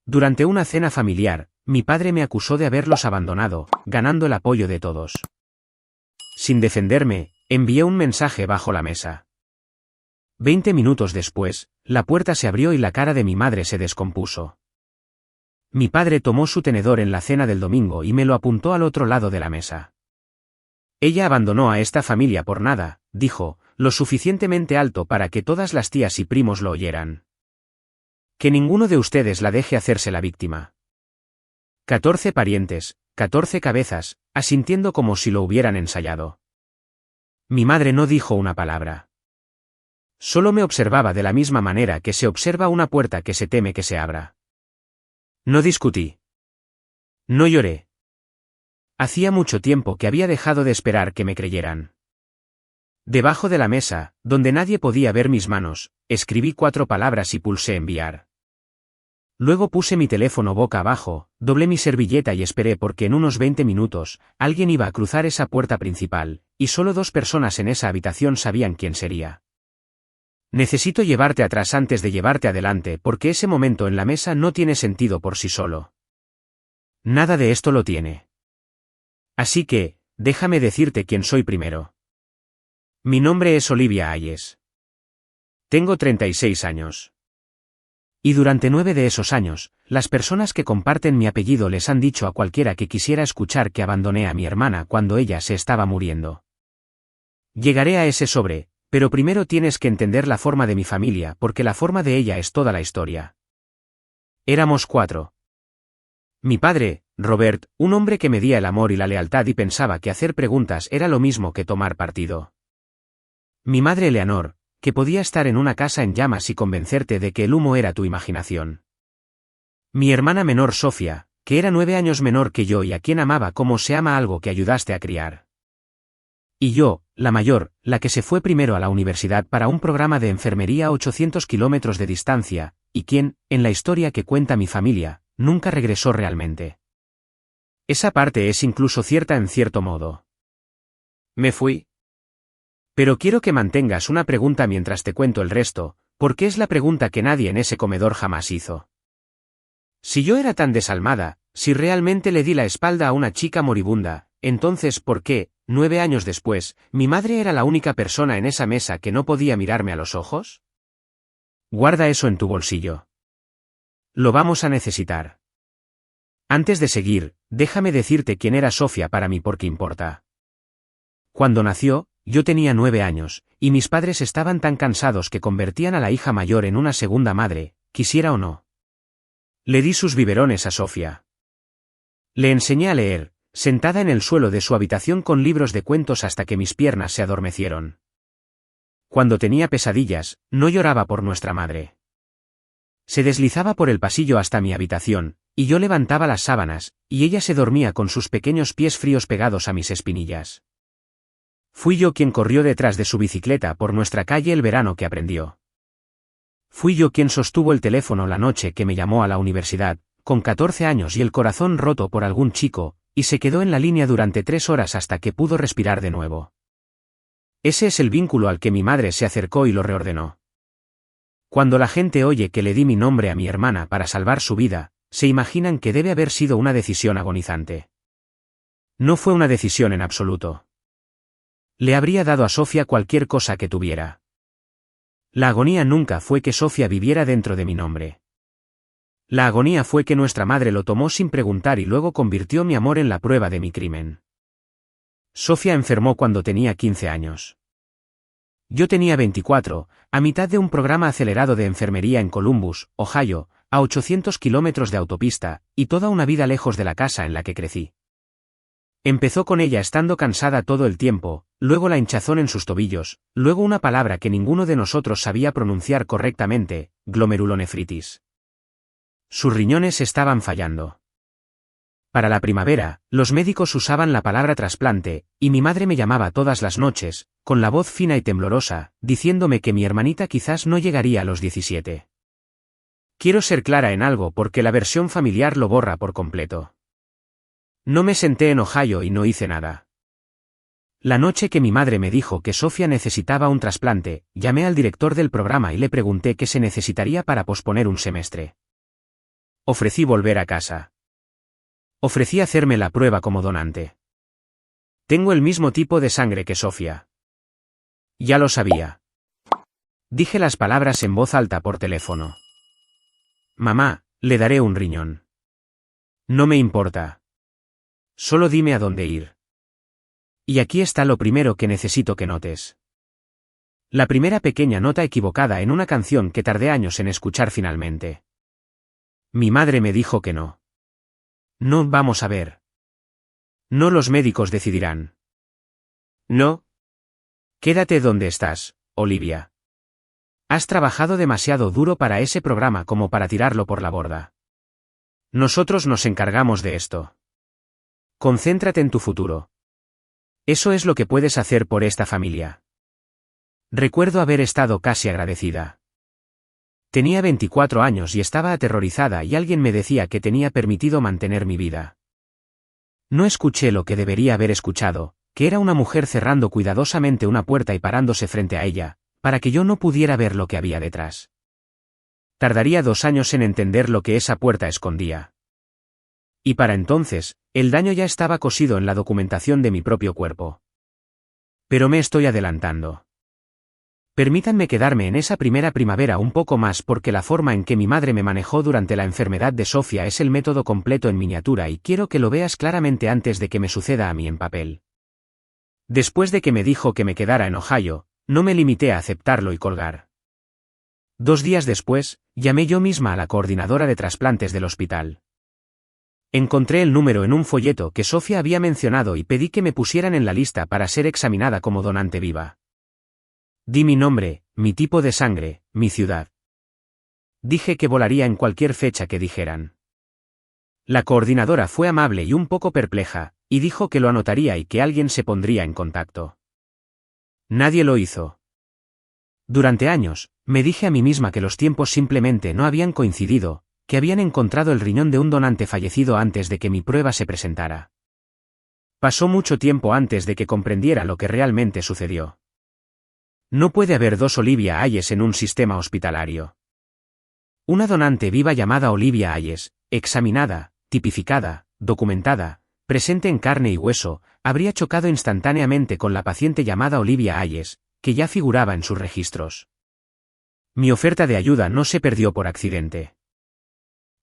Durante una cena familiar, mi padre me acusó de haberlos abandonado, ganando el apoyo de todos. Sin defenderme, envié un mensaje bajo la mesa. 20 minutos después, la puerta se abrió y la cara de mi madre se descompuso. Mi padre tomó su tenedor en la cena del domingo y me lo apuntó al otro lado de la mesa. Ella abandonó a esta familia por nada, dijo, lo suficientemente alto para que todas las tías y primos lo oyeran. Que ninguno de ustedes la deje hacerse la víctima. 14 parientes, 14 cabezas, asintiendo como si lo hubieran ensayado. Mi madre no dijo una palabra. Solo me observaba de la misma manera que se observa una puerta que se teme que se abra. No discutí. No lloré. Hacía mucho tiempo que había dejado de esperar que me creyeran. Debajo de la mesa, donde nadie podía ver mis manos, escribí 4 palabras y pulsé enviar. Luego puse mi teléfono boca abajo, doblé mi servilleta y esperé porque en unos 20 minutos, alguien iba a cruzar esa puerta principal, y solo 2 personas en esa habitación sabían quién sería. Necesito llevarte atrás antes de llevarte adelante porque ese momento en la mesa no tiene sentido por sí solo. Nada de esto lo tiene. Así que, déjame decirte quién soy primero. Mi nombre es Olivia Hayes. Tengo 36 años. Y durante 9 de esos años, las personas que comparten mi apellido les han dicho a cualquiera que quisiera escuchar que abandoné a mi hermana cuando ella se estaba muriendo. Llegaré a ese sobre, pero primero tienes que entender la forma de mi familia porque la forma de ella es toda la historia. Éramos 4. Mi padre, Robert, un hombre que medía el amor y la lealtad y pensaba que hacer preguntas era lo mismo que tomar partido. Mi madre Eleanor, que podía estar en una casa en llamas y convencerte de que el humo era tu imaginación. Mi hermana menor Sofía, que era 9 años menor que yo y a quien amaba como se ama algo que ayudaste a criar. Y yo, la mayor, la que se fue primero a la universidad para un programa de enfermería a 800 kilómetros de distancia, y quien, en la historia que cuenta mi familia, nunca regresó realmente. Esa parte es incluso cierta en cierto modo. Me fui. Pero quiero que mantengas una pregunta mientras te cuento el resto, porque es la pregunta que nadie en ese comedor jamás hizo. Si yo era tan desalmada, si realmente le di la espalda a una chica moribunda, entonces ¿por qué, 9 años después, mi madre era la única persona en esa mesa que no podía mirarme a los ojos? Guarda eso en tu bolsillo. Lo vamos a necesitar. Antes de seguir, déjame decirte quién era Sofía para mí porque importa. Cuando nació, yo tenía 9 años, y mis padres estaban tan cansados que convertían a la hija mayor en una segunda madre, quisiera o no. Le di sus biberones a Sofía. Le enseñé a leer, sentada en el suelo de su habitación con libros de cuentos hasta que mis piernas se adormecieron. Cuando tenía pesadillas, no lloraba por nuestra madre. Se deslizaba por el pasillo hasta mi habitación, y yo levantaba las sábanas, y ella se dormía con sus pequeños pies fríos pegados a mis espinillas. Fui yo quien corrió detrás de su bicicleta por nuestra calle el verano que aprendió. Fui yo quien sostuvo el teléfono la noche que me llamó a la universidad, con 14 años y el corazón roto por algún chico, y se quedó en la línea durante 3 horas hasta que pudo respirar de nuevo. Ese es el vínculo al que mi madre se acercó y lo reordenó. Cuando la gente oye que le di mi nombre a mi hermana para salvar su vida, se imaginan que debe haber sido una decisión agonizante. No fue una decisión en absoluto. Le habría dado a Sofía cualquier cosa que tuviera. La agonía nunca fue que Sofía viviera dentro de mi nombre. La agonía fue que nuestra madre lo tomó sin preguntar y luego convirtió mi amor en la prueba de mi crimen. Sofía enfermó cuando tenía 15 años. Yo tenía 24, a mitad de un programa acelerado de enfermería en Columbus, Ohio, a 800 kilómetros de autopista, y toda una vida lejos de la casa en la que crecí. Empezó con ella estando cansada todo el tiempo, luego la hinchazón en sus tobillos, luego una palabra que ninguno de nosotros sabía pronunciar correctamente, glomerulonefritis. Sus riñones estaban fallando. Para la primavera, los médicos usaban la palabra trasplante, y mi madre me llamaba todas las noches, con la voz fina y temblorosa, diciéndome que mi hermanita quizás no llegaría a los 17. Quiero ser clara en algo porque la versión familiar lo borra por completo. No me senté en Ohio y no hice nada. La noche que mi madre me dijo que Sofía necesitaba un trasplante, llamé al director del programa y le pregunté qué se necesitaría para posponer un semestre. Ofrecí volver a casa. Ofrecí hacerme la prueba como donante. Tengo el mismo tipo de sangre que Sofía. Ya lo sabía. Dije las palabras en voz alta por teléfono. Mamá, le daré un riñón. No me importa. Solo dime a dónde ir. Y aquí está lo primero que necesito que notes. La primera pequeña nota equivocada en una canción que tardé años en escuchar finalmente. Mi madre me dijo que no. No, vamos a ver. No, los médicos decidirán. No. Quédate donde estás, Olivia. Has trabajado demasiado duro para ese programa como para tirarlo por la borda. Nosotros nos encargamos de esto. Concéntrate en tu futuro. Eso es lo que puedes hacer por esta familia. Recuerdo haber estado casi agradecida. Tenía 24 años y estaba aterrorizada y alguien me decía que tenía permitido mantener mi vida. No escuché lo que debería haber escuchado, que era una mujer cerrando cuidadosamente una puerta y parándose frente a ella, para que yo no pudiera ver lo que había detrás. Tardaría 2 años en entender lo que esa puerta escondía. Y para entonces, el daño ya estaba cosido en la documentación de mi propio cuerpo. Pero me estoy adelantando. Permítanme quedarme en esa primera primavera un poco más porque la forma en que mi madre me manejó durante la enfermedad de Sofía es el método completo en miniatura y quiero que lo veas claramente antes de que me suceda a mí en papel. Después de que me dijo que me quedara en Ohio, no me limité a aceptarlo y colgar. 2 días después, llamé yo misma a la coordinadora de trasplantes del hospital. Encontré el número en un folleto que Sofía había mencionado y pedí que me pusieran en la lista para ser examinada como donante viva. Di mi nombre, mi tipo de sangre, mi ciudad. Dije que volaría en cualquier fecha que dijeran. La coordinadora fue amable y un poco perpleja, y dijo que lo anotaría y que alguien se pondría en contacto. Nadie lo hizo. Durante años, me dije a mí misma que los tiempos simplemente no habían coincidido, que habían encontrado el riñón de un donante fallecido antes de que mi prueba se presentara. Pasó mucho tiempo antes de que comprendiera lo que realmente sucedió. No puede haber 2 Olivia Hayes en un sistema hospitalario. Una donante viva llamada Olivia Hayes, examinada, tipificada, documentada, presente en carne y hueso, habría chocado instantáneamente con la paciente llamada Olivia Hayes, que ya figuraba en sus registros. Mi oferta de ayuda no se perdió por accidente.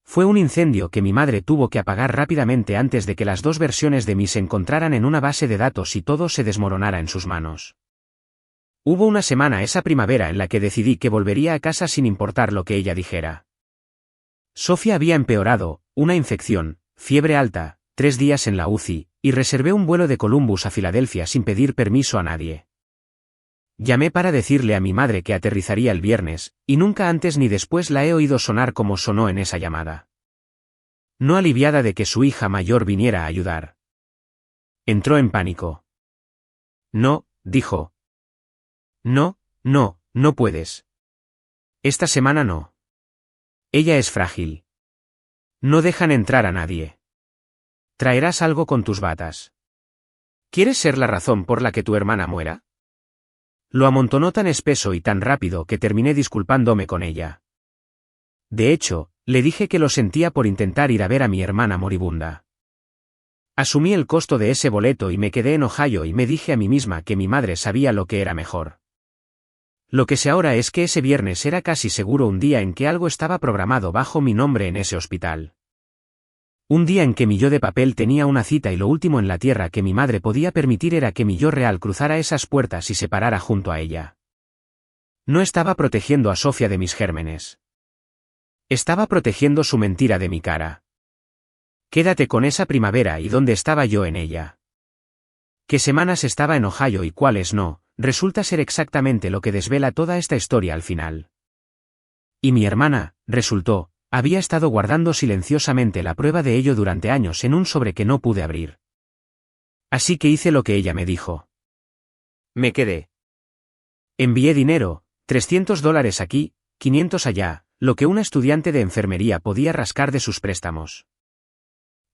Fue un incendio que mi madre tuvo que apagar rápidamente antes de que las 2 versiones de mí se encontraran en una base de datos y todo se desmoronara en sus manos. Hubo una semana esa primavera en la que decidí que volvería a casa sin importar lo que ella dijera. Sofía había empeorado, una infección, fiebre alta, 3 días en la UCI, y reservé un vuelo de Columbus a Filadelfia sin pedir permiso a nadie. Llamé para decirle a mi madre que aterrizaría el viernes, y nunca antes ni después la he oído sonar como sonó en esa llamada. No aliviada de que su hija mayor viniera a ayudar. Entró en pánico. No, dijo. No, no puedes. Esta semana no. Ella es frágil. No dejan entrar a nadie. Traerás algo con tus batas. ¿Quieres ser la razón por la que tu hermana muera? Lo amontonó tan espeso y tan rápido que terminé disculpándome con ella. De hecho, le dije que lo sentía por intentar ir a ver a mi hermana moribunda. Asumí el costo de ese boleto y me quedé en Ohio y me dije a mí misma que mi madre sabía lo que era mejor. Lo que sé ahora es que ese viernes era casi seguro un día en que algo estaba programado bajo mi nombre en ese hospital. Un día en que mi yo de papel tenía una cita y lo último en la tierra que mi madre podía permitir era que mi yo real cruzara esas puertas y se parara junto a ella. No estaba protegiendo a Sofía de mis gérmenes. Estaba protegiendo su mentira de mi cara. Quédate con esa primavera y dónde estaba yo en ella. ¿Qué semanas estaba en Ohio y cuáles no? Resulta ser exactamente lo que desvela toda esta historia al final. Y mi hermana, resultó, había estado guardando silenciosamente la prueba de ello durante años en un sobre que no pude abrir. Así que hice lo que ella me dijo. Me quedé. Envié dinero, $300 aquí, 500 allá, lo que una estudiante de enfermería podía rascar de sus préstamos.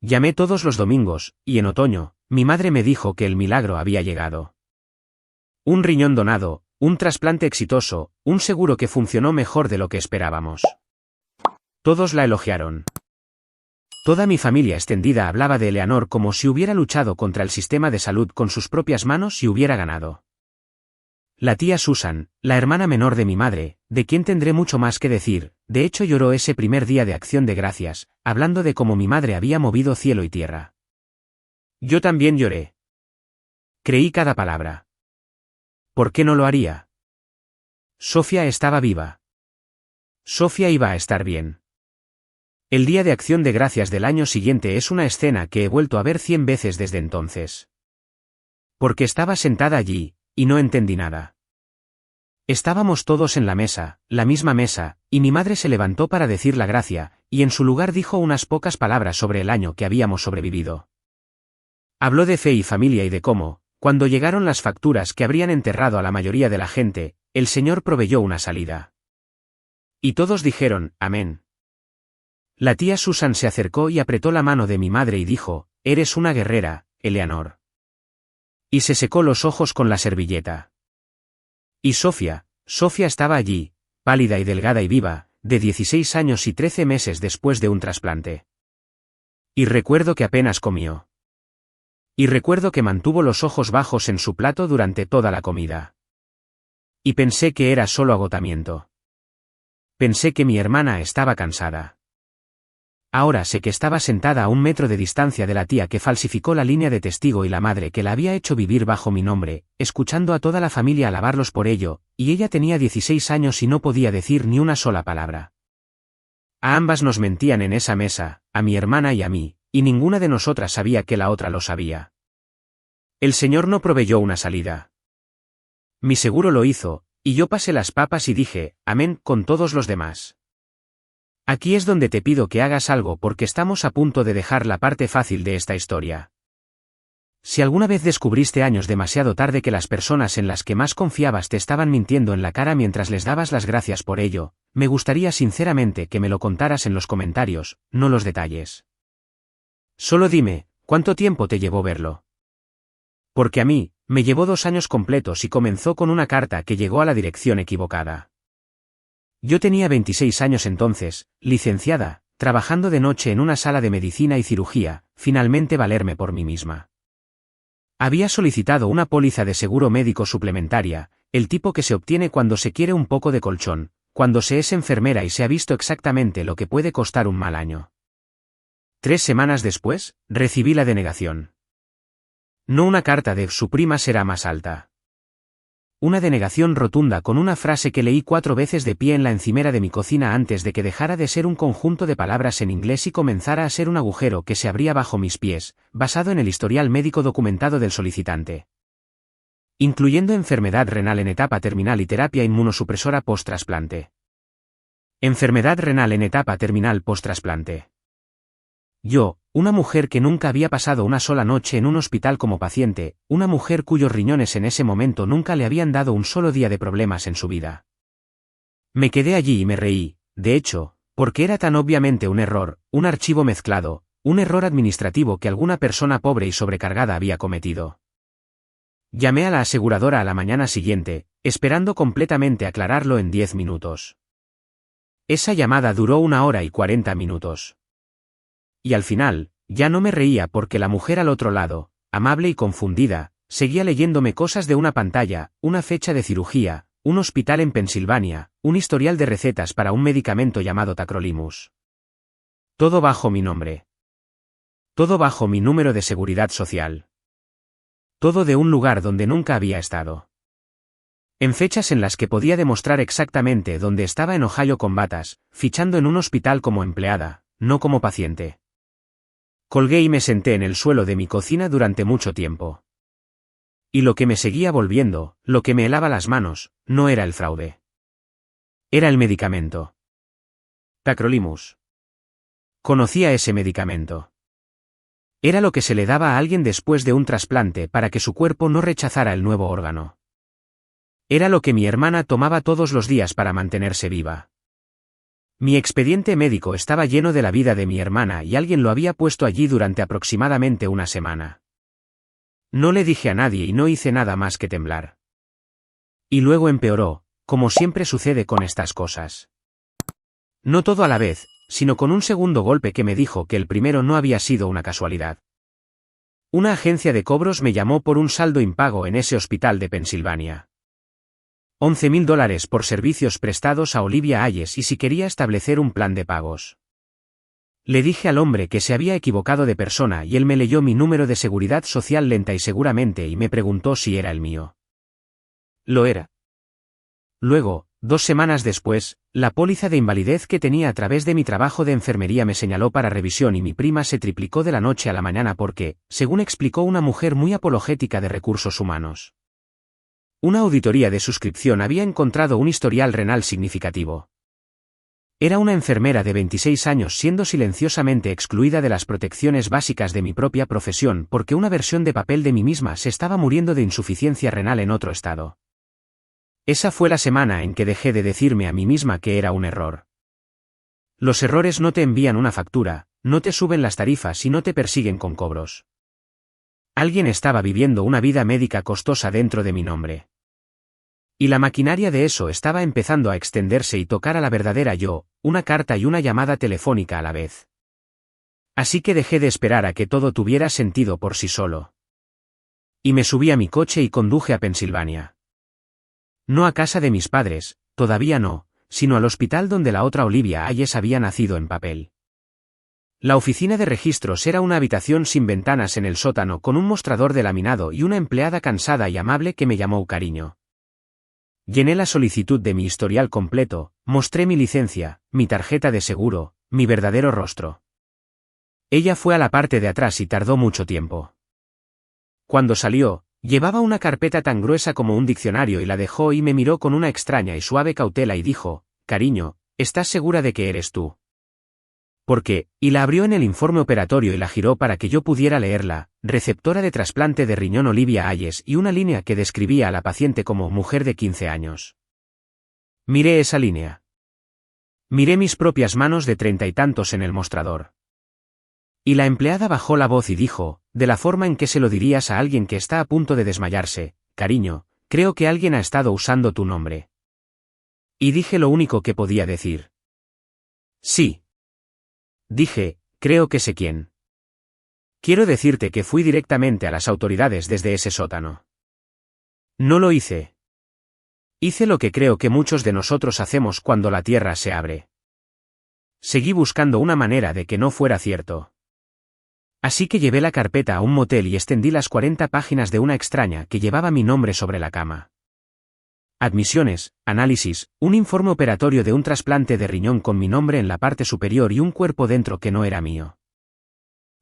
Llamé todos los domingos, y en otoño, mi madre me dijo que el milagro había llegado. Un riñón donado, un trasplante exitoso, un seguro que funcionó mejor de lo que esperábamos. Todos la elogiaron. Toda mi familia extendida hablaba de Eleanor como si hubiera luchado contra el sistema de salud con sus propias manos y hubiera ganado. La tía Susan, la hermana menor de mi madre, de quien tendré mucho más que decir, de hecho lloró ese primer día de Acción de Gracias, hablando de cómo mi madre había movido cielo y tierra. Yo también lloré. Creí cada palabra. ¿Por qué no lo haría? Sofía estaba viva. Sofía iba a estar bien. El día de Acción de Gracias del año siguiente es una escena que he vuelto a ver 100 veces desde entonces. Porque estaba sentada allí, y no entendí nada. Estábamos todos en la misma mesa, y mi madre se levantó para decir la gracia, y en su lugar dijo unas pocas palabras sobre el año que habíamos sobrevivido. Habló de fe y familia y de cómo, cuando llegaron las facturas que habrían enterrado a la mayoría de la gente, el Señor proveyó una salida. Y todos dijeron, amén. La tía Susan se acercó y apretó la mano de mi madre y dijo, eres una guerrera, Eleanor. Y se secó los ojos con la servilleta. Y Sofía estaba allí, pálida y delgada y viva, de 16 años y 13 meses después de un trasplante. Y recuerdo que apenas comió. Y recuerdo que mantuvo los ojos bajos en su plato durante toda la comida. Y pensé que era solo agotamiento. Pensé que mi hermana estaba cansada. Ahora sé que estaba sentada a 1 metro de distancia de la tía que falsificó la línea de testigo y la madre que la había hecho vivir bajo mi nombre, escuchando a toda la familia alabarlos por ello, y ella tenía 16 años y no podía decir ni una sola palabra. A ambas nos mentían en esa mesa, a mi hermana y a mí, y ninguna de nosotras sabía que la otra lo sabía. El Señor no proveyó una salida. Mi seguro lo hizo, y yo pasé las papas y dije, amén, con todos los demás. Aquí es donde te pido que hagas algo porque estamos a punto de dejar la parte fácil de esta historia. Si alguna vez descubriste años demasiado tarde que las personas en las que más confiabas te estaban mintiendo en la cara mientras les dabas las gracias por ello, me gustaría sinceramente que me lo contaras en los comentarios, no los detalles. Solo dime, ¿cuánto tiempo te llevó verlo? Porque a mí, me llevó 2 años completos y comenzó con una carta que llegó a la dirección equivocada. Yo tenía 26 años entonces, licenciada, trabajando de noche en una sala de medicina y cirugía, finalmente valerme por mí misma. Había solicitado una póliza de seguro médico suplementaria, el tipo que se obtiene cuando se quiere un poco de colchón, cuando se es enfermera y se ha visto exactamente lo que puede costar un mal año. 3 semanas después, recibí la denegación. No una carta de su prima será más alta. Una denegación rotunda con una frase que leí 4 veces de pie en la encimera de mi cocina antes de que dejara de ser un conjunto de palabras en inglés y comenzara a ser un agujero que se abría bajo mis pies, basado en el historial médico documentado del solicitante. Incluyendo enfermedad renal en etapa terminal y terapia inmunosupresora post-trasplante. Enfermedad renal en etapa terminal post-trasplante. Yo, una mujer que nunca había pasado una sola noche en un hospital como paciente, una mujer cuyos riñones en ese momento nunca le habían dado un solo día de problemas en su vida. Me quedé allí y me reí, de hecho, porque era tan obviamente un error, un archivo mezclado, un error administrativo que alguna persona pobre y sobrecargada había cometido. Llamé a la aseguradora a la mañana siguiente, esperando completamente aclararlo en 10 minutos. Esa llamada duró 1 hora y 40 minutos. Y al final, ya no me reía porque la mujer al otro lado, amable y confundida, seguía leyéndome cosas de una pantalla, una fecha de cirugía, un hospital en Pensilvania, un historial de recetas para un medicamento llamado tacrolimus. Todo bajo mi nombre. Todo bajo mi número de seguridad social. Todo de un lugar donde nunca había estado. En fechas en las que podía demostrar exactamente dónde estaba en Ohio con batas, fichando en un hospital como empleada, no como paciente. Colgué y me senté en el suelo de mi cocina durante mucho tiempo. Y lo que me seguía volviendo, lo que me helaba las manos, no era el fraude. Era el medicamento. Tacrolimus. Conocía ese medicamento. Era lo que se le daba a alguien después de un trasplante para que su cuerpo no rechazara el nuevo órgano. Era lo que mi hermana tomaba todos los días para mantenerse viva. Mi expediente médico estaba lleno de la vida de mi hermana y alguien lo había puesto allí durante aproximadamente 1 semana. No le dije a nadie y no hice nada más que temblar. Y luego empeoró, como siempre sucede con estas cosas. No todo a la vez, sino con un segundo golpe que me dijo que el primero no había sido una casualidad. Una agencia de cobros me llamó por un saldo impago en ese hospital de Pensilvania. $11,000 por servicios prestados a Olivia Hayes y si quería establecer un plan de pagos. Le dije al hombre que se había equivocado de persona y él me leyó mi número de seguridad social lenta y seguramente y me preguntó si era el mío. Lo era. Luego, 2 semanas después, la póliza de invalidez que tenía a través de mi trabajo de enfermería me señaló para revisión y mi prima se triplicó de la noche a la mañana porque, según explicó una mujer muy apologética de recursos humanos, una auditoría de suscripción había encontrado un historial renal significativo. Era una enfermera de 26 años siendo silenciosamente excluida de las protecciones básicas de mi propia profesión porque una versión de papel de mí misma se estaba muriendo de insuficiencia renal en otro estado. Esa fue la semana en que dejé de decirme a mí misma que era un error. Los errores no te envían una factura, no te suben las tarifas y no te persiguen con cobros. Alguien estaba viviendo una vida médica costosa dentro de mi nombre. Y la maquinaria de eso estaba empezando a extenderse y tocar a la verdadera yo, una carta y una llamada telefónica a la vez. Así que dejé de esperar a que todo tuviera sentido por sí solo. Y me subí a mi coche y conduje a Pensilvania. No a casa de mis padres, todavía no, sino al hospital donde la otra Olivia Hayes había nacido en papel. La oficina de registros era una habitación sin ventanas en el sótano con un mostrador de laminado y una empleada cansada y amable que me llamó cariño. Llené la solicitud de mi historial completo, mostré mi licencia, mi tarjeta de seguro, mi verdadero rostro. Ella fue a la parte de atrás y tardó mucho tiempo. Cuando salió, llevaba una carpeta tan gruesa como un diccionario y la dejó y me miró con una extraña y suave cautela y dijo, «Cariño, ¿estás segura de que eres tú?» ¿Por qué? Y la abrió en el informe operatorio y la giró para que yo pudiera leerla, receptora de trasplante de riñón Olivia Hayes y una línea que describía a la paciente como mujer de 15 años. Miré esa línea. Miré mis propias manos de 30 y tantos en el mostrador. Y la empleada bajó la voz y dijo, de la forma en que se lo dirías a alguien que está a punto de desmayarse, «Cariño, creo que alguien ha estado usando tu nombre». Y dije lo único que podía decir. Sí. Dije, creo que sé quién. Quiero decirte que fui directamente a las autoridades desde ese sótano. No lo hice. Hice lo que creo que muchos de nosotros hacemos cuando la tierra se abre. Seguí buscando una manera de que no fuera cierto. Así que llevé la carpeta a un motel y extendí las 40 páginas de una extraña que llevaba mi nombre sobre la cama. Admisiones, análisis, un informe operatorio de un trasplante de riñón con mi nombre en la parte superior y un cuerpo dentro que no era mío.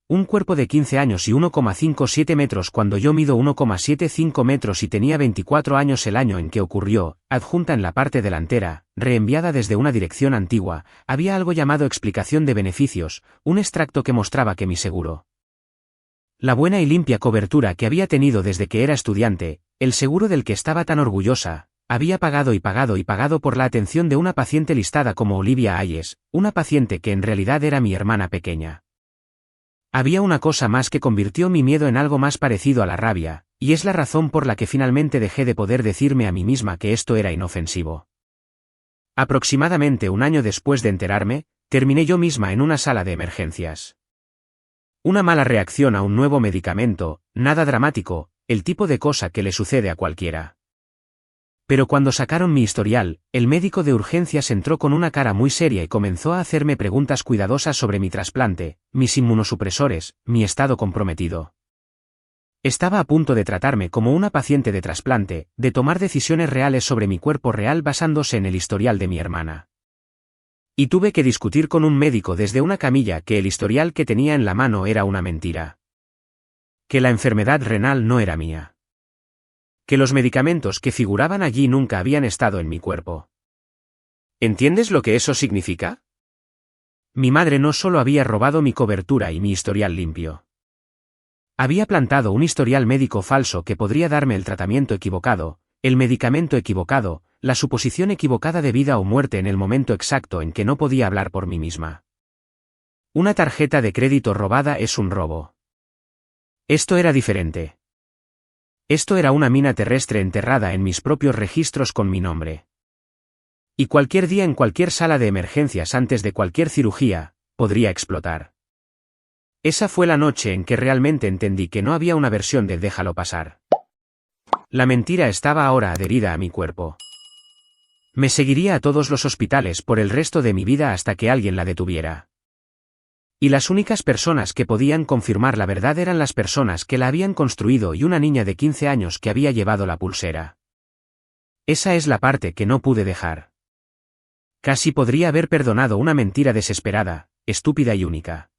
Un cuerpo de 15 años y 1,57 metros cuando yo mido 1,75 metros y tenía 24 años el año en que ocurrió, adjunta en la parte delantera, reenviada desde una dirección antigua, había algo llamado explicación de beneficios, un extracto que mostraba que mi seguro. La buena y limpia cobertura que había tenido desde que era estudiante, el seguro del que estaba tan orgullosa, había pagado y pagado y pagado por la atención de una paciente listada como Olivia Hayes, una paciente que en realidad era mi hermana pequeña. Había una cosa más que convirtió mi miedo en algo más parecido a la rabia, y es la razón por la que finalmente dejé de poder decirme a mí misma que esto era inofensivo. Aproximadamente un año después de enterarme, terminé yo misma en una sala de emergencias. Una mala reacción a un nuevo medicamento, nada dramático, el tipo de cosa que le sucede a cualquiera. Pero cuando sacaron mi historial, el médico de urgencias entró con una cara muy seria y comenzó a hacerme preguntas cuidadosas sobre mi trasplante, mis inmunosupresores, mi estado comprometido. Estaba a punto de tratarme como una paciente de trasplante, de tomar decisiones reales sobre mi cuerpo real basándose en el historial de mi hermana. Y tuve que discutir con un médico desde una camilla que el historial que tenía en la mano era una mentira. Que la enfermedad renal no era mía. Que los medicamentos que figuraban allí nunca habían estado en mi cuerpo. ¿Entiendes lo que eso significa? Mi madre no solo había robado mi cobertura y mi historial limpio. Había plantado un historial médico falso que podría darme el tratamiento equivocado, el medicamento equivocado, la suposición equivocada de vida o muerte en el momento exacto en que no podía hablar por mí misma. Una tarjeta de crédito robada es un robo. Esto era diferente. Esto era una mina terrestre enterrada en mis propios registros con mi nombre. Y cualquier día en cualquier sala de emergencias antes de cualquier cirugía, podría explotar. Esa fue la noche en que realmente entendí que no había una versión de déjalo pasar. La mentira estaba ahora adherida a mi cuerpo. Me seguiría a todos los hospitales por el resto de mi vida hasta que alguien la detuviera. Y las únicas personas que podían confirmar la verdad eran las personas que la habían construido y una niña de 15 años que había llevado la pulsera. Esa es la parte que no pude dejar. Casi podría haber perdonado una mentira desesperada, estúpida y única.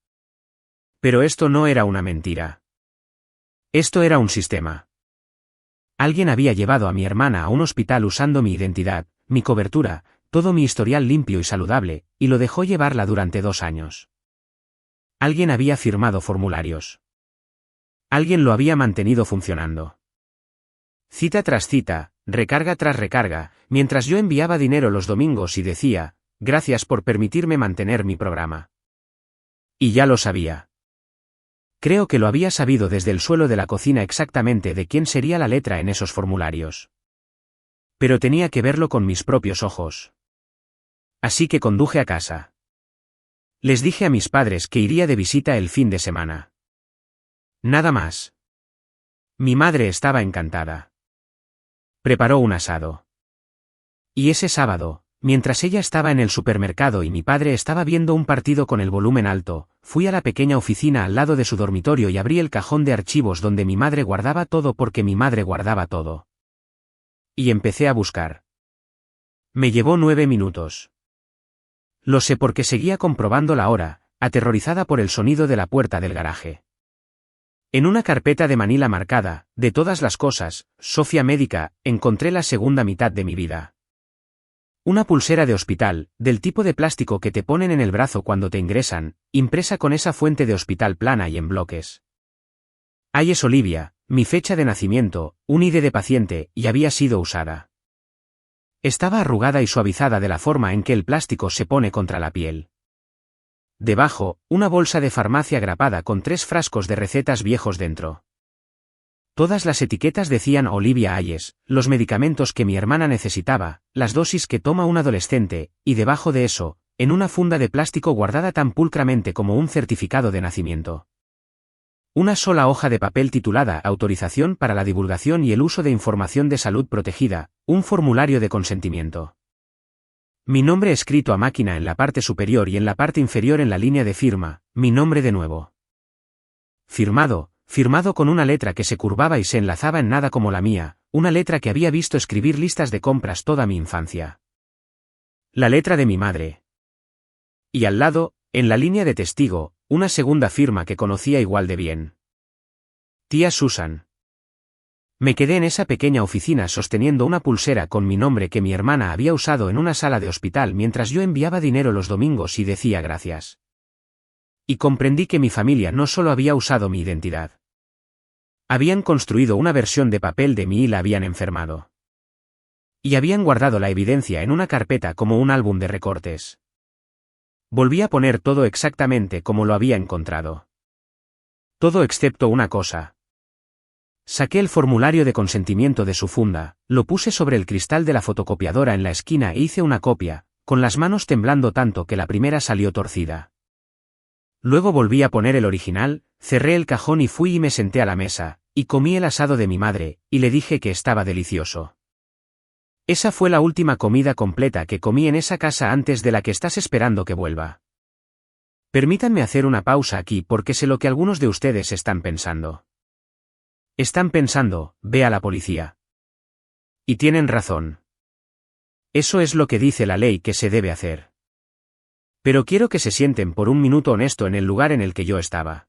Pero esto no era una mentira. Esto era un sistema. Alguien había llevado a mi hermana a un hospital usando mi identidad, mi cobertura, todo mi historial limpio y saludable, y lo dejó llevarla durante 2 años. Alguien había firmado formularios. Alguien lo había mantenido funcionando. Cita tras cita, recarga tras recarga, mientras yo enviaba dinero los domingos y decía, gracias por permitirme mantener mi programa. Y ya lo sabía. Creo que lo había sabido desde el suelo de la cocina exactamente de quién sería la letra en esos formularios. Pero tenía que verlo con mis propios ojos. Así que conduje a casa. Les dije a mis padres que iría de visita el fin de semana. Nada más. Mi madre estaba encantada. Preparó un asado. Y ese sábado, mientras ella estaba en el supermercado y mi padre estaba viendo un partido con el volumen alto, fui a la pequeña oficina al lado de su dormitorio y abrí el cajón de archivos donde mi madre guardaba todo porque mi madre guardaba todo. Y empecé a buscar. Me llevó 9 minutos. Lo sé porque seguía comprobando la hora, aterrorizada por el sonido de la puerta del garaje. En una carpeta de Manila marcada, de todas las cosas, Sofía médica, encontré la segunda mitad de mi vida. Una pulsera de hospital, del tipo de plástico que te ponen en el brazo cuando te ingresan, impresa con esa fuente de hospital plana y en bloques. Ahí es Olivia, mi fecha de nacimiento, un ID de paciente, y había sido usada. Estaba arrugada y suavizada de la forma en que el plástico se pone contra la piel. Debajo, una bolsa de farmacia grapada con 3 frascos de recetas viejos dentro. Todas las etiquetas decían Olivia Ayes, los medicamentos que mi hermana necesitaba, las dosis que toma un adolescente, y debajo de eso, en una funda de plástico guardada tan pulcramente como un certificado de nacimiento. Una sola hoja de papel titulada Autorización para la divulgación y el uso de información de salud protegida, un formulario de consentimiento. Mi nombre escrito a máquina en la parte superior y en la parte inferior en la línea de firma, mi nombre de nuevo. Firmado con una letra que se curvaba y se enlazaba en nada como la mía, una letra que había visto escribir listas de compras toda mi infancia. La letra de mi madre. Y al lado, en la línea de testigo, una segunda firma que conocía igual de bien. Tía Susan. Me quedé en esa pequeña oficina sosteniendo una pulsera con mi nombre que mi hermana había usado en una sala de hospital mientras yo enviaba dinero los domingos y decía gracias. Y comprendí que mi familia no solo había usado mi identidad. Habían construido una versión de papel de mí y la habían enfermado. Y habían guardado la evidencia en una carpeta como un álbum de recortes. Volví a poner todo exactamente como lo había encontrado. Todo excepto una cosa. Saqué el formulario de consentimiento de su funda, lo puse sobre el cristal de la fotocopiadora en la esquina e hice una copia, con las manos temblando tanto que la primera salió torcida. Luego volví a poner el original, cerré el cajón y fui y me senté a la mesa, y comí el asado de mi madre, y le dije que estaba delicioso. Esa fue la última comida completa que comí en esa casa antes de la que estás esperando que vuelva. Permítanme hacer una pausa aquí porque sé lo que algunos de ustedes están pensando. Están pensando, ve a la policía. Y tienen razón. Eso es lo que dice la ley que se debe hacer. Pero quiero que se sienten por un minuto honesto en el lugar en el que yo estaba.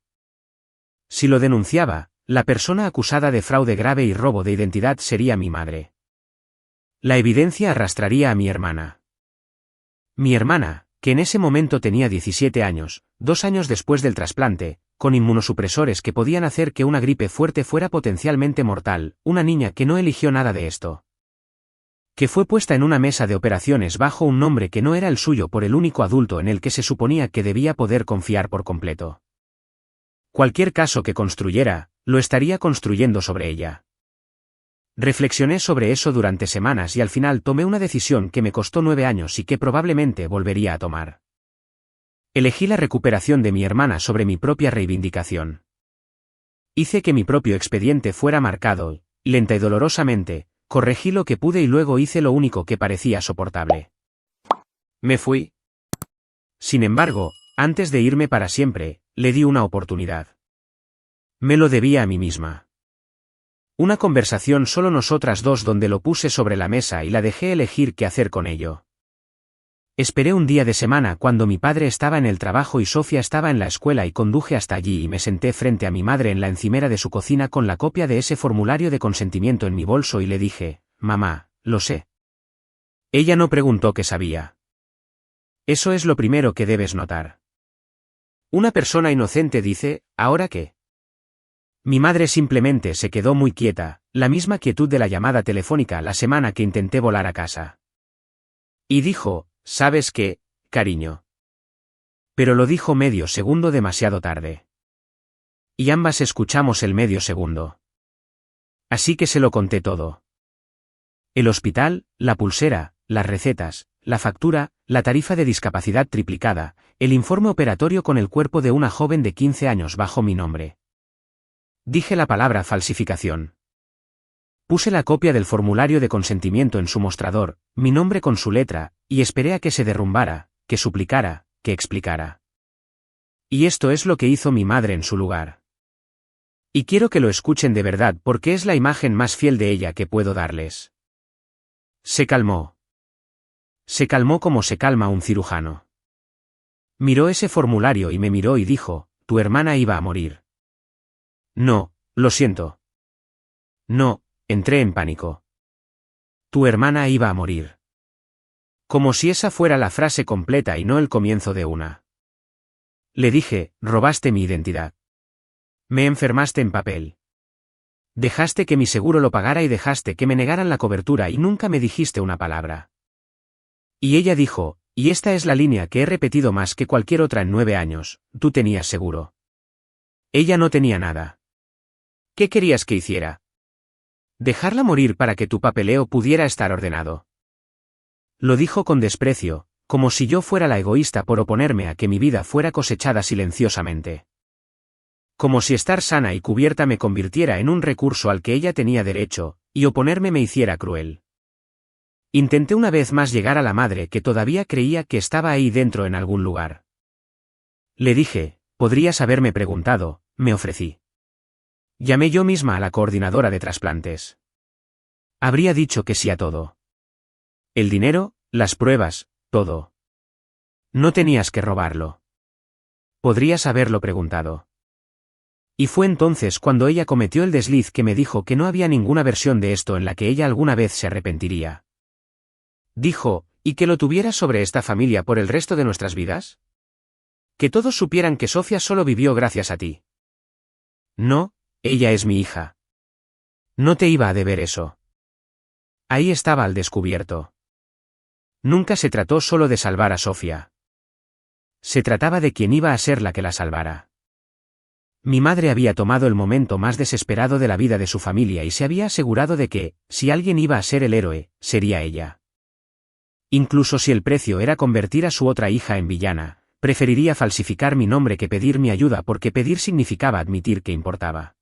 Si lo denunciaba, la persona acusada de fraude grave y robo de identidad sería mi madre. La evidencia arrastraría a mi hermana. Mi hermana, que en ese momento tenía 17 años, 2 años después del trasplante, con inmunosupresores que podían hacer que una gripe fuerte fuera potencialmente mortal, una niña que no eligió nada de esto. Que fue puesta en una mesa de operaciones bajo un nombre que no era el suyo por el único adulto en el que se suponía que debía poder confiar por completo. Cualquier caso que construyera, lo estaría construyendo sobre ella. Reflexioné sobre eso durante semanas y al final tomé una decisión que me costó 9 años y que probablemente volvería a tomar. Elegí la recuperación de mi hermana sobre mi propia reivindicación. Hice que mi propio expediente fuera marcado, lenta y dolorosamente, corregí lo que pude y luego hice lo único que parecía soportable. Me fui. Sin embargo, antes de irme para siempre, le di una oportunidad. Me lo debía a mí misma. Una conversación solo nosotras dos donde lo puse sobre la mesa y la dejé elegir qué hacer con ello. Esperé un día de semana cuando mi padre estaba en el trabajo y Sofía estaba en la escuela y conduje hasta allí y me senté frente a mi madre en la encimera de su cocina con la copia de ese formulario de consentimiento en mi bolso y le dije, «Mamá, lo sé». Ella no preguntó qué sabía. Eso es lo primero que debes notar. Una persona inocente dice, ¿ahora qué? Mi madre simplemente se quedó muy quieta, la misma quietud de la llamada telefónica la semana que intenté volar a casa. Y dijo, ¿sabes qué, cariño? Pero lo dijo medio segundo demasiado tarde. Y ambas escuchamos el medio segundo. Así que se lo conté todo. El hospital, la pulsera, las recetas, la factura, la tarifa de discapacidad triplicada, el informe operatorio con el cuerpo de una joven de 15 años bajo mi nombre. Dije la palabra falsificación. Puse la copia del formulario de consentimiento en su mostrador, mi nombre con su letra, y esperé a que se derrumbara, que suplicara, que explicara. Y esto es lo que hizo mi madre en su lugar. Y quiero que lo escuchen de verdad porque es la imagen más fiel de ella que puedo darles. Se calmó. Se calmó como se calma un cirujano. Miró ese formulario y me miró y dijo, tu hermana iba a morir. No, lo siento. No, entré en pánico. Tu hermana iba a morir. Como si esa fuera la frase completa y no el comienzo de una. Le dije, robaste mi identidad. Me enfermaste en papel. Dejaste que mi seguro lo pagara y dejaste que me negaran la cobertura y nunca me dijiste una palabra. Y ella dijo, y esta es la línea que he repetido más que cualquier otra en 9 años, tú tenías seguro. Ella no tenía nada. ¿Qué querías que hiciera? Dejarla morir para que tu papeleo pudiera estar ordenado. Lo dijo con desprecio, como si yo fuera la egoísta por oponerme a que mi vida fuera cosechada silenciosamente. Como si estar sana y cubierta me convirtiera en un recurso al que ella tenía derecho, y oponerme me hiciera cruel. Intenté una vez más llegar a la madre que todavía creía que estaba ahí dentro en algún lugar. Le dije, podrías haberme preguntado, me ofrecí. Llamé yo misma a la coordinadora de trasplantes. Habría dicho que sí a todo. El dinero, las pruebas, todo. No tenías que robarlo. Podrías haberlo preguntado. Y fue entonces cuando ella cometió el desliz que me dijo que no había ninguna versión de esto en la que ella alguna vez se arrepentiría. Dijo, ¿y que lo tuvieras sobre esta familia por el resto de nuestras vidas? Que todos supieran que Sofía solo vivió gracias a ti. No. Ella es mi hija. No te iba a deber eso. Ahí estaba al descubierto. Nunca se trató solo de salvar a Sofía. Se trataba de quién iba a ser la que la salvara. Mi madre había tomado el momento más desesperado de la vida de su familia y se había asegurado de que, si alguien iba a ser el héroe, sería ella. Incluso si el precio era convertir a su otra hija en villana, preferiría falsificar mi nombre que pedir mi ayuda porque pedir significaba admitir que importaba.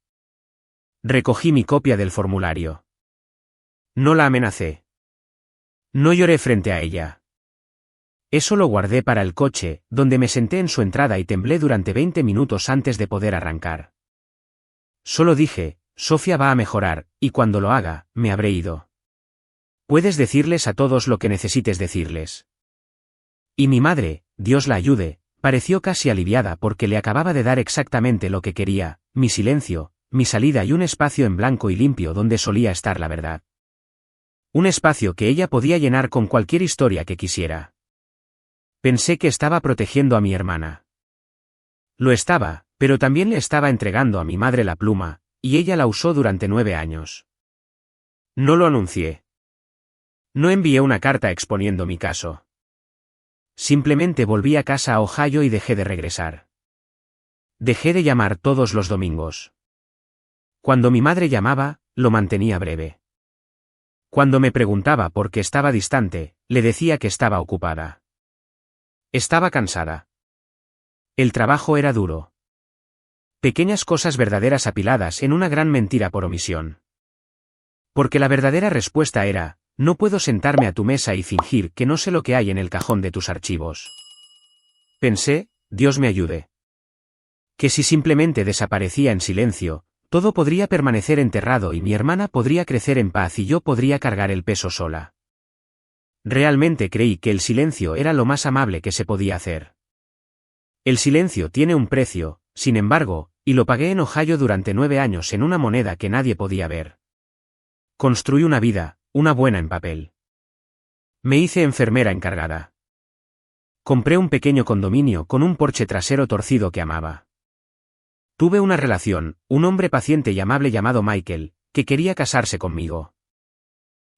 Recogí mi copia del formulario. No la amenacé. No lloré frente a ella. Eso lo guardé para el coche, donde me senté en su entrada y temblé durante 20 minutos antes de poder arrancar. Solo dije, Sofía va a mejorar, y cuando lo haga, me habré ido. Puedes decirles a todos lo que necesites decirles. Y mi madre, Dios la ayude, pareció casi aliviada porque le acababa de dar exactamente lo que quería, mi silencio, mi salida y un espacio en blanco y limpio donde solía estar la verdad. Un espacio que ella podía llenar con cualquier historia que quisiera. Pensé que estaba protegiendo a mi hermana. Lo estaba, pero también le estaba entregando a mi madre la pluma, y ella la usó durante 9 años. No lo anuncié. No envié una carta exponiendo mi caso. Simplemente volví a casa a Ohio y dejé de regresar. Dejé de llamar todos los domingos. Cuando mi madre llamaba, lo mantenía breve. Cuando me preguntaba por qué estaba distante, le decía que estaba ocupada. Estaba cansada. El trabajo era duro. Pequeñas cosas verdaderas apiladas en una gran mentira por omisión. Porque la verdadera respuesta era, no puedo sentarme a tu mesa y fingir que no sé lo que hay en el cajón de tus archivos. Pensé, Dios me ayude. Que si simplemente desaparecía en silencio, todo podría permanecer enterrado y mi hermana podría crecer en paz y yo podría cargar el peso sola. Realmente creí que el silencio era lo más amable que se podía hacer. El silencio tiene un precio, sin embargo, y lo pagué en Ohio durante 9 años en una moneda que nadie podía ver. Construí una vida, una buena en papel. Me hice enfermera encargada. Compré un pequeño condominio con un porche trasero torcido que amaba. Tuve una relación, un hombre paciente y amable llamado Michael, que quería casarse conmigo.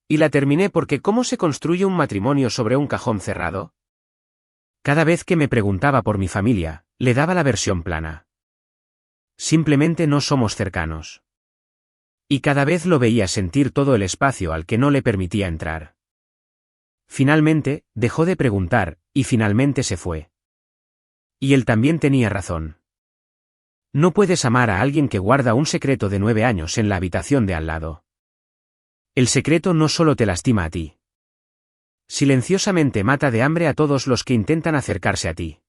Y la terminé porque ¿cómo se construye un matrimonio sobre un cajón cerrado? Cada vez que me preguntaba por mi familia, le daba la versión plana. Simplemente no somos cercanos. Y cada vez lo veía sentir todo el espacio al que no le permitía entrar. Finalmente, dejó de preguntar, y finalmente se fue. Y él también tenía razón. No puedes amar a alguien que guarda un secreto de 9 años en la habitación de al lado. El secreto no solo te lastima a ti. Silenciosamente mata de hambre a todos los que intentan acercarse a ti.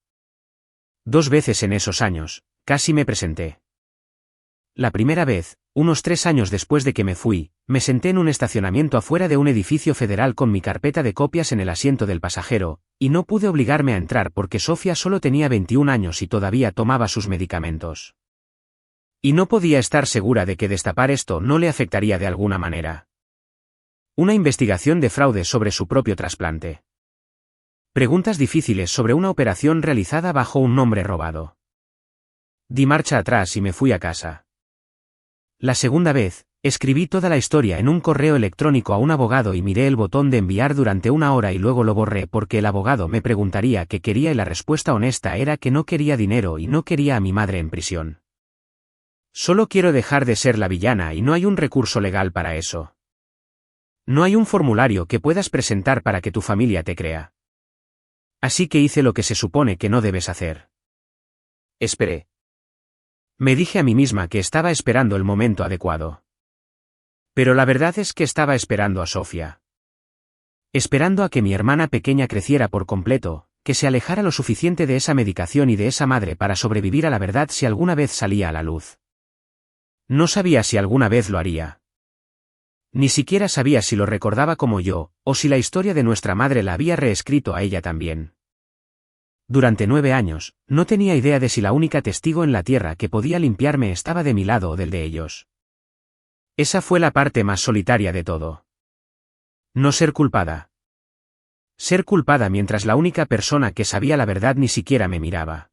2 veces en esos años, casi me presenté. La primera vez, unos 3 años después de que me fui, me senté en un estacionamiento afuera de un edificio federal con mi carpeta de copias en el asiento del pasajero, y no pude obligarme a entrar porque Sofía solo tenía 21 años y todavía tomaba sus medicamentos. Y no podía estar segura de que destapar esto no le afectaría de alguna manera. Una investigación de fraude sobre su propio trasplante. Preguntas difíciles sobre una operación realizada bajo un nombre robado. Di marcha atrás y me fui a casa. La segunda vez, escribí toda la historia en un correo electrónico a un abogado y miré el botón de enviar durante 1 hora y luego lo borré porque el abogado me preguntaría qué quería y la respuesta honesta era que no quería dinero y no quería a mi madre en prisión. Solo quiero dejar de ser la villana y no hay un recurso legal para eso. No hay un formulario que puedas presentar para que tu familia te crea. Así que hice lo que se supone que no debes hacer. Esperé. Me dije a mí misma que estaba esperando el momento adecuado. Pero la verdad es que estaba esperando a Sofía. Esperando a que mi hermana pequeña creciera por completo, que se alejara lo suficiente de esa medicación y de esa madre para sobrevivir a la verdad si alguna vez salía a la luz. No sabía si alguna vez lo haría. Ni siquiera sabía si lo recordaba como yo, o si la historia de nuestra madre la había reescrito a ella también. Durante 9 años, no tenía idea de si la única testigo en la tierra que podía limpiarme estaba de mi lado o del de ellos. Esa fue la parte más solitaria de todo. No ser culpada. Ser culpada mientras la única persona que sabía la verdad ni siquiera me miraba.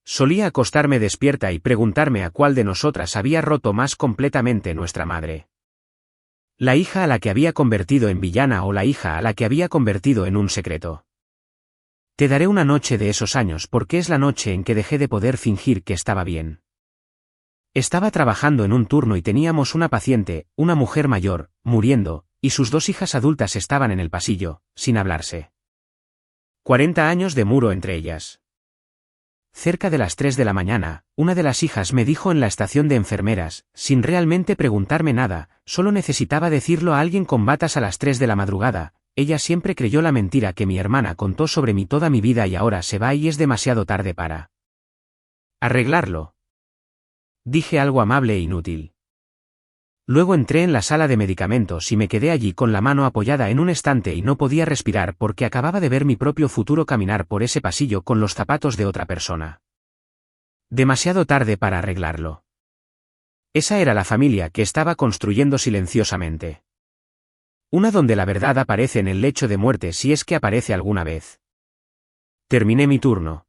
Solía acostarme despierta y preguntarme a cuál de nosotras había roto más completamente nuestra madre. La hija a la que había convertido en villana o la hija a la que había convertido en un secreto. Te daré una noche de esos años porque es la noche en que dejé de poder fingir que estaba bien. Estaba trabajando en un turno y teníamos una paciente, una mujer mayor, muriendo, y sus 2 hijas adultas estaban en el pasillo, sin hablarse. 40 años de muro entre ellas. Cerca de las 3 de la mañana, una de las hijas me dijo en la estación de enfermeras, sin realmente preguntarme nada, solo necesitaba decirlo a alguien con batas a las 3 de la madrugada, ella siempre creyó la mentira que mi hermana contó sobre mí toda mi vida y ahora se va y es demasiado tarde para arreglarlo. Dije algo amable e inútil. Luego entré en la sala de medicamentos y me quedé allí con la mano apoyada en un estante y no podía respirar porque acababa de ver mi propio futuro caminar por ese pasillo con los zapatos de otra persona. Demasiado tarde para arreglarlo. Esa era la familia que estaba construyendo silenciosamente. Una donde la verdad aparece en el lecho de muerte si es que aparece alguna vez. Terminé mi turno.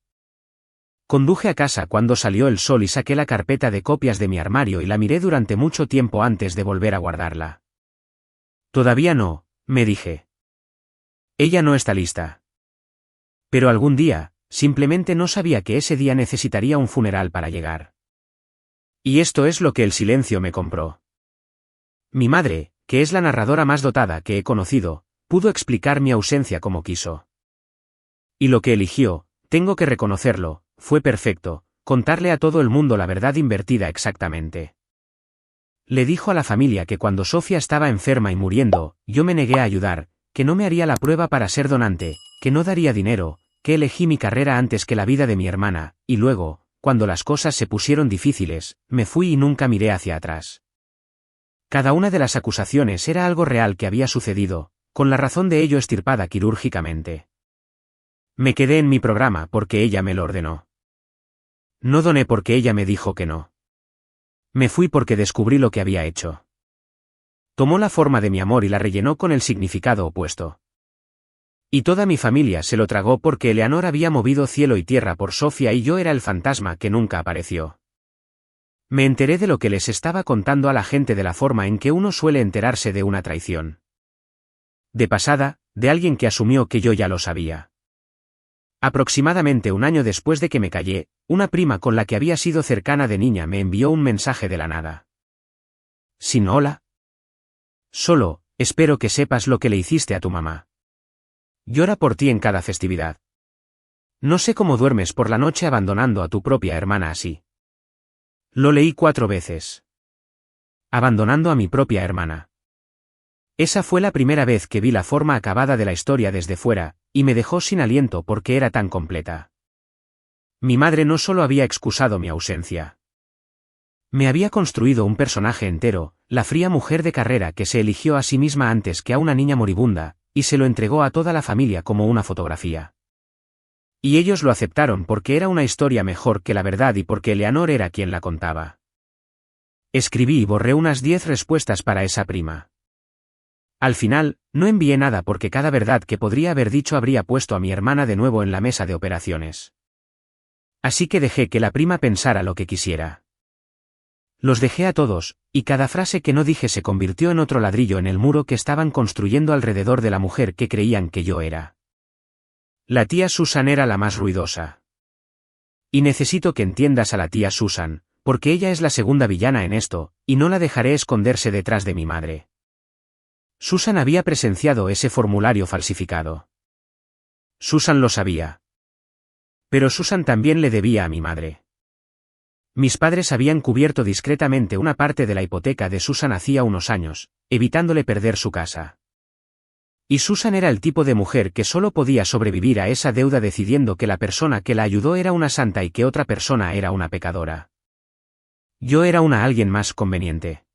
Conduje a casa cuando salió el sol y saqué la carpeta de copias de mi armario y la miré durante mucho tiempo antes de volver a guardarla. Todavía no, me dije. Ella no está lista. Pero algún día, simplemente no sabía que ese día necesitaría un funeral para llegar. Y esto es lo que el silencio me compró. Mi madre, que es la narradora más dotada que he conocido, pudo explicar mi ausencia como quiso. Y lo que eligió, tengo que reconocerlo, fue perfecto, contarle a todo el mundo la verdad invertida exactamente. Le dijo a la familia que cuando Sofía estaba enferma y muriendo, yo me negué a ayudar, que no me haría la prueba para ser donante, que no daría dinero, que elegí mi carrera antes que la vida de mi hermana, y luego, cuando las cosas se pusieron difíciles, me fui y nunca miré hacia atrás. Cada una de las acusaciones era algo real que había sucedido, con la razón de ello extirpada quirúrgicamente. Me quedé en mi programa porque ella me lo ordenó. No doné porque ella me dijo que no. Me fui porque descubrí lo que había hecho. Tomó la forma de mi amor y la rellenó con el significado opuesto. Y toda mi familia se lo tragó porque Eleanor había movido cielo y tierra por Sofía y yo era el fantasma que nunca apareció. Me enteré de lo que les estaba contando a la gente de la forma en que uno suele enterarse de una traición. De pasada, de alguien que asumió que yo ya lo sabía. Aproximadamente un año después de que me callé, una prima con la que había sido cercana de niña me envió un mensaje de la nada. Sin hola. Solo, espero que sepas lo que le hiciste a tu mamá. Llora por ti en cada festividad. No sé cómo duermes por la noche abandonando a tu propia hermana así. Lo leí 4 veces. Abandonando a mi propia hermana. Esa fue la primera vez que vi la forma acabada de la historia desde fuera, y me dejó sin aliento porque era tan completa. Mi madre no solo había excusado mi ausencia. Me había construido un personaje entero, la fría mujer de carrera que se eligió a sí misma antes que a una niña moribunda, y se lo entregó a toda la familia como una fotografía. Y ellos lo aceptaron porque era una historia mejor que la verdad y porque Eleanor era quien la contaba. Escribí y borré unas 10 respuestas para esa prima. Al final, no envié nada porque cada verdad que podría haber dicho habría puesto a mi hermana de nuevo en la mesa de operaciones. Así que dejé que la prima pensara lo que quisiera. Los dejé a todos, y cada frase que no dije se convirtió en otro ladrillo en el muro que estaban construyendo alrededor de la mujer que creían que yo era. La tía Susan era la más ruidosa. Y necesito que entiendas a la tía Susan, porque ella es la segunda villana en esto, y no la dejaré esconderse detrás de mi madre. Susan había presenciado ese formulario falsificado. Susan lo sabía. Pero Susan también le debía a mi madre. Mis padres habían cubierto discretamente una parte de la hipoteca de Susan hacía unos años, evitándole perder su casa. Y Susan era el tipo de mujer que solo podía sobrevivir a esa deuda decidiendo que la persona que la ayudó era una santa y que otra persona era una pecadora. Yo era alguien más conveniente.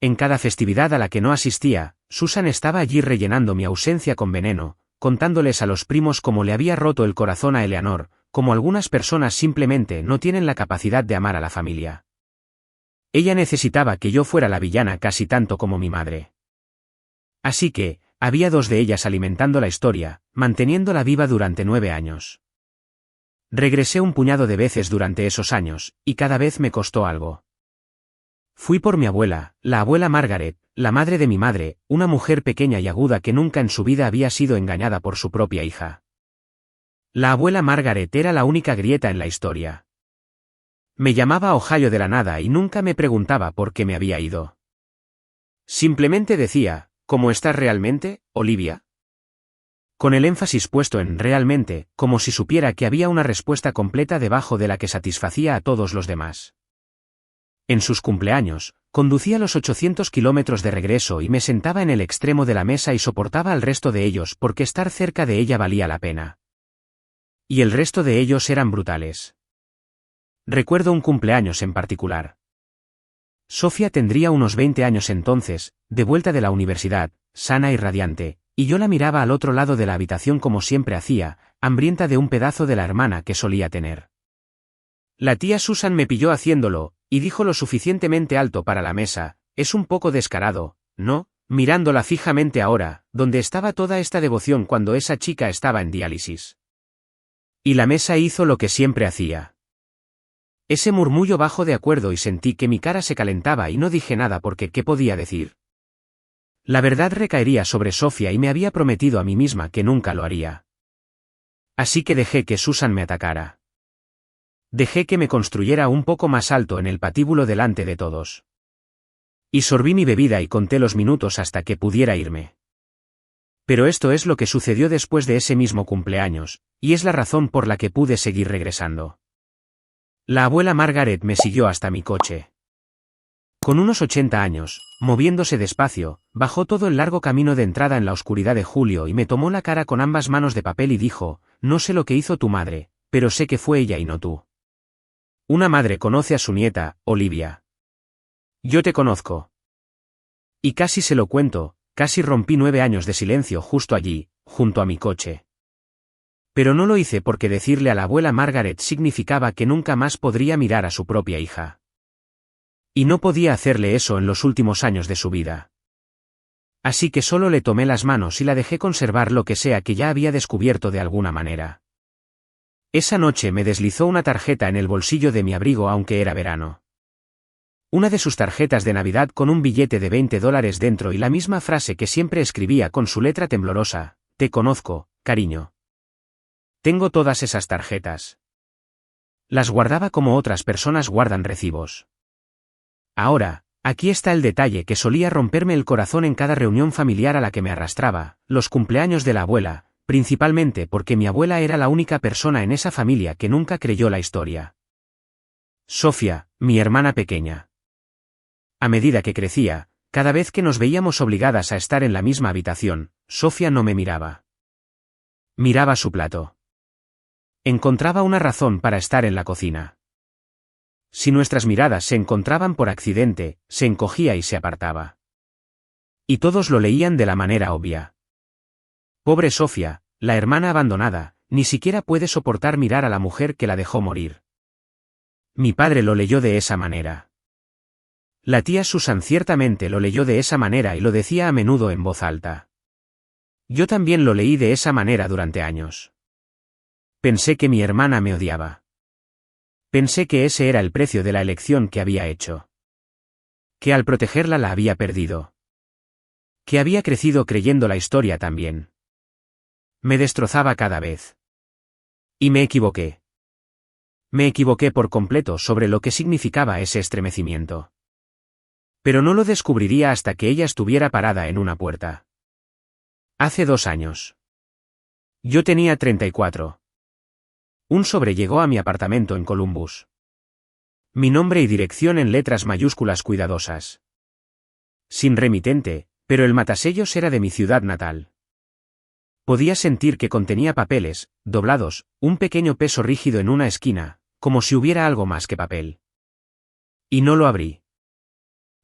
En cada festividad a la que no asistía, Susan estaba allí rellenando mi ausencia con veneno, contándoles a los primos cómo le había roto el corazón a Eleanor, como algunas personas simplemente no tienen la capacidad de amar a la familia. Ella necesitaba que yo fuera la villana casi tanto como mi madre. Así que, había 2 de ellas alimentando la historia, manteniéndola viva durante 9 años. Regresé un puñado de veces durante esos años, y cada vez me costó algo. Fui por mi abuela, la abuela Margaret, la madre de mi madre, una mujer pequeña y aguda que nunca en su vida había sido engañada por su propia hija. La abuela Margaret era la única grieta en la historia. Me llamaba Ohio de la nada y nunca me preguntaba por qué me había ido. Simplemente decía, ¿cómo estás realmente, Olivia? Con el énfasis puesto en realmente, como si supiera que había una respuesta completa debajo de la que satisfacía a todos los demás. En sus cumpleaños, conducía los 800 kilómetros de regreso y me sentaba en el extremo de la mesa y soportaba al resto de ellos porque estar cerca de ella valía la pena. Y el resto de ellos eran brutales. Recuerdo un cumpleaños en particular. Sofía tendría unos 20 años entonces, de vuelta de la universidad, sana y radiante, y yo la miraba al otro lado de la habitación como siempre hacía, hambrienta de un pedazo de la hermana que solía tener. La tía Susan me pilló haciéndolo, y dijo lo suficientemente alto para la mesa, es un poco descarado, ¿no? Mirándola fijamente ahora, donde estaba toda esta devoción cuando esa chica estaba en diálisis. Y la mesa hizo lo que siempre hacía. Ese murmullo bajó de acuerdo y sentí que mi cara se calentaba y no dije nada porque ¿qué podía decir? La verdad recaería sobre Sofía y me había prometido a mí misma que nunca lo haría. Así que dejé que Susan me atacara. Dejé que me construyera un poco más alto en el patíbulo delante de todos. Y sorbí mi bebida y conté los minutos hasta que pudiera irme. Pero esto es lo que sucedió después de ese mismo cumpleaños, y es la razón por la que pude seguir regresando. La abuela Margaret me siguió hasta mi coche. Con unos 80 años, moviéndose despacio, bajó todo el largo camino de entrada en la oscuridad de julio y me tomó la cara con ambas manos de papel y dijo: no sé lo que hizo tu madre, pero sé que fue ella y no tú. Una madre conoce a su nieta, Olivia. Yo te conozco. Y casi se lo cuento, casi rompí 9 años de silencio justo allí, junto a mi coche. Pero no lo hice porque decirle a la abuela Margaret significaba que nunca más podría mirar a su propia hija. Y no podía hacerle eso en los últimos años de su vida. Así que solo le tomé las manos y la dejé conservar lo que sea que ya había descubierto de alguna manera. Esa noche me deslizó una tarjeta en el bolsillo de mi abrigo aunque era verano. Una de sus tarjetas de Navidad con un billete de $20 dentro y la misma frase que siempre escribía con su letra temblorosa: te conozco, cariño. Tengo todas esas tarjetas. Las guardaba como otras personas guardan recibos. Ahora, aquí está el detalle que solía romperme el corazón en cada reunión familiar a la que me arrastraba: los cumpleaños de la abuela, principalmente porque mi abuela era la única persona en esa familia que nunca creyó la historia. Sofía, mi hermana pequeña. A medida que crecía, cada vez que nos veíamos obligadas a estar en la misma habitación, Sofía no me miraba. Miraba su plato. Encontraba una razón para estar en la cocina. Si nuestras miradas se encontraban por accidente, se encogía y se apartaba. Y todos lo leían de la manera obvia. Pobre Sofía, la hermana abandonada, ni siquiera puede soportar mirar a la mujer que la dejó morir. Mi padre lo leyó de esa manera. La tía Susan ciertamente lo leyó de esa manera y lo decía a menudo en voz alta. Yo también lo leí de esa manera durante años. Pensé que mi hermana me odiaba. Pensé que ese era el precio de la elección que había hecho. Que al protegerla la había perdido. Que había crecido creyendo la historia también. Me destrozaba cada vez. Y me equivoqué. Me equivoqué por completo sobre lo que significaba ese estremecimiento. Pero no lo descubriría hasta que ella estuviera parada en una puerta. Hace 2 años. Yo tenía 34. Un sobre llegó a mi apartamento en Columbus. Mi nombre y dirección en letras mayúsculas cuidadosas. Sin remitente, pero el matasellos era de mi ciudad natal. Podía sentir que contenía papeles, doblados, un pequeño peso rígido en una esquina, como si hubiera algo más que papel. Y no lo abrí.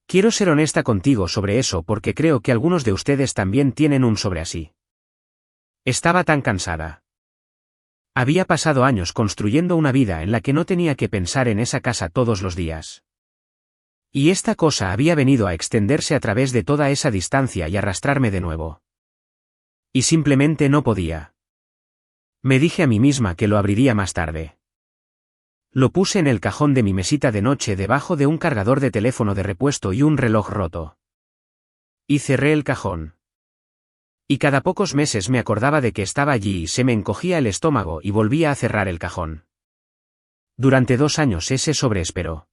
Quiero ser honesta contigo sobre eso porque creo que algunos de ustedes también tienen un sobre así. Estaba tan cansada. Había pasado años construyendo una vida en la que no tenía que pensar en esa casa todos los días. Y esta cosa había venido a extenderse a través de toda esa distancia y arrastrarme de nuevo. Y simplemente no podía. Me dije a mí misma que lo abriría más tarde. Lo puse en el cajón de mi mesita de noche debajo de un cargador de teléfono de repuesto y un reloj roto. Y cerré el cajón. Y cada pocos meses me acordaba de que estaba allí y se me encogía el estómago y volvía a cerrar el cajón. Durante 2 años ese sobre esperó.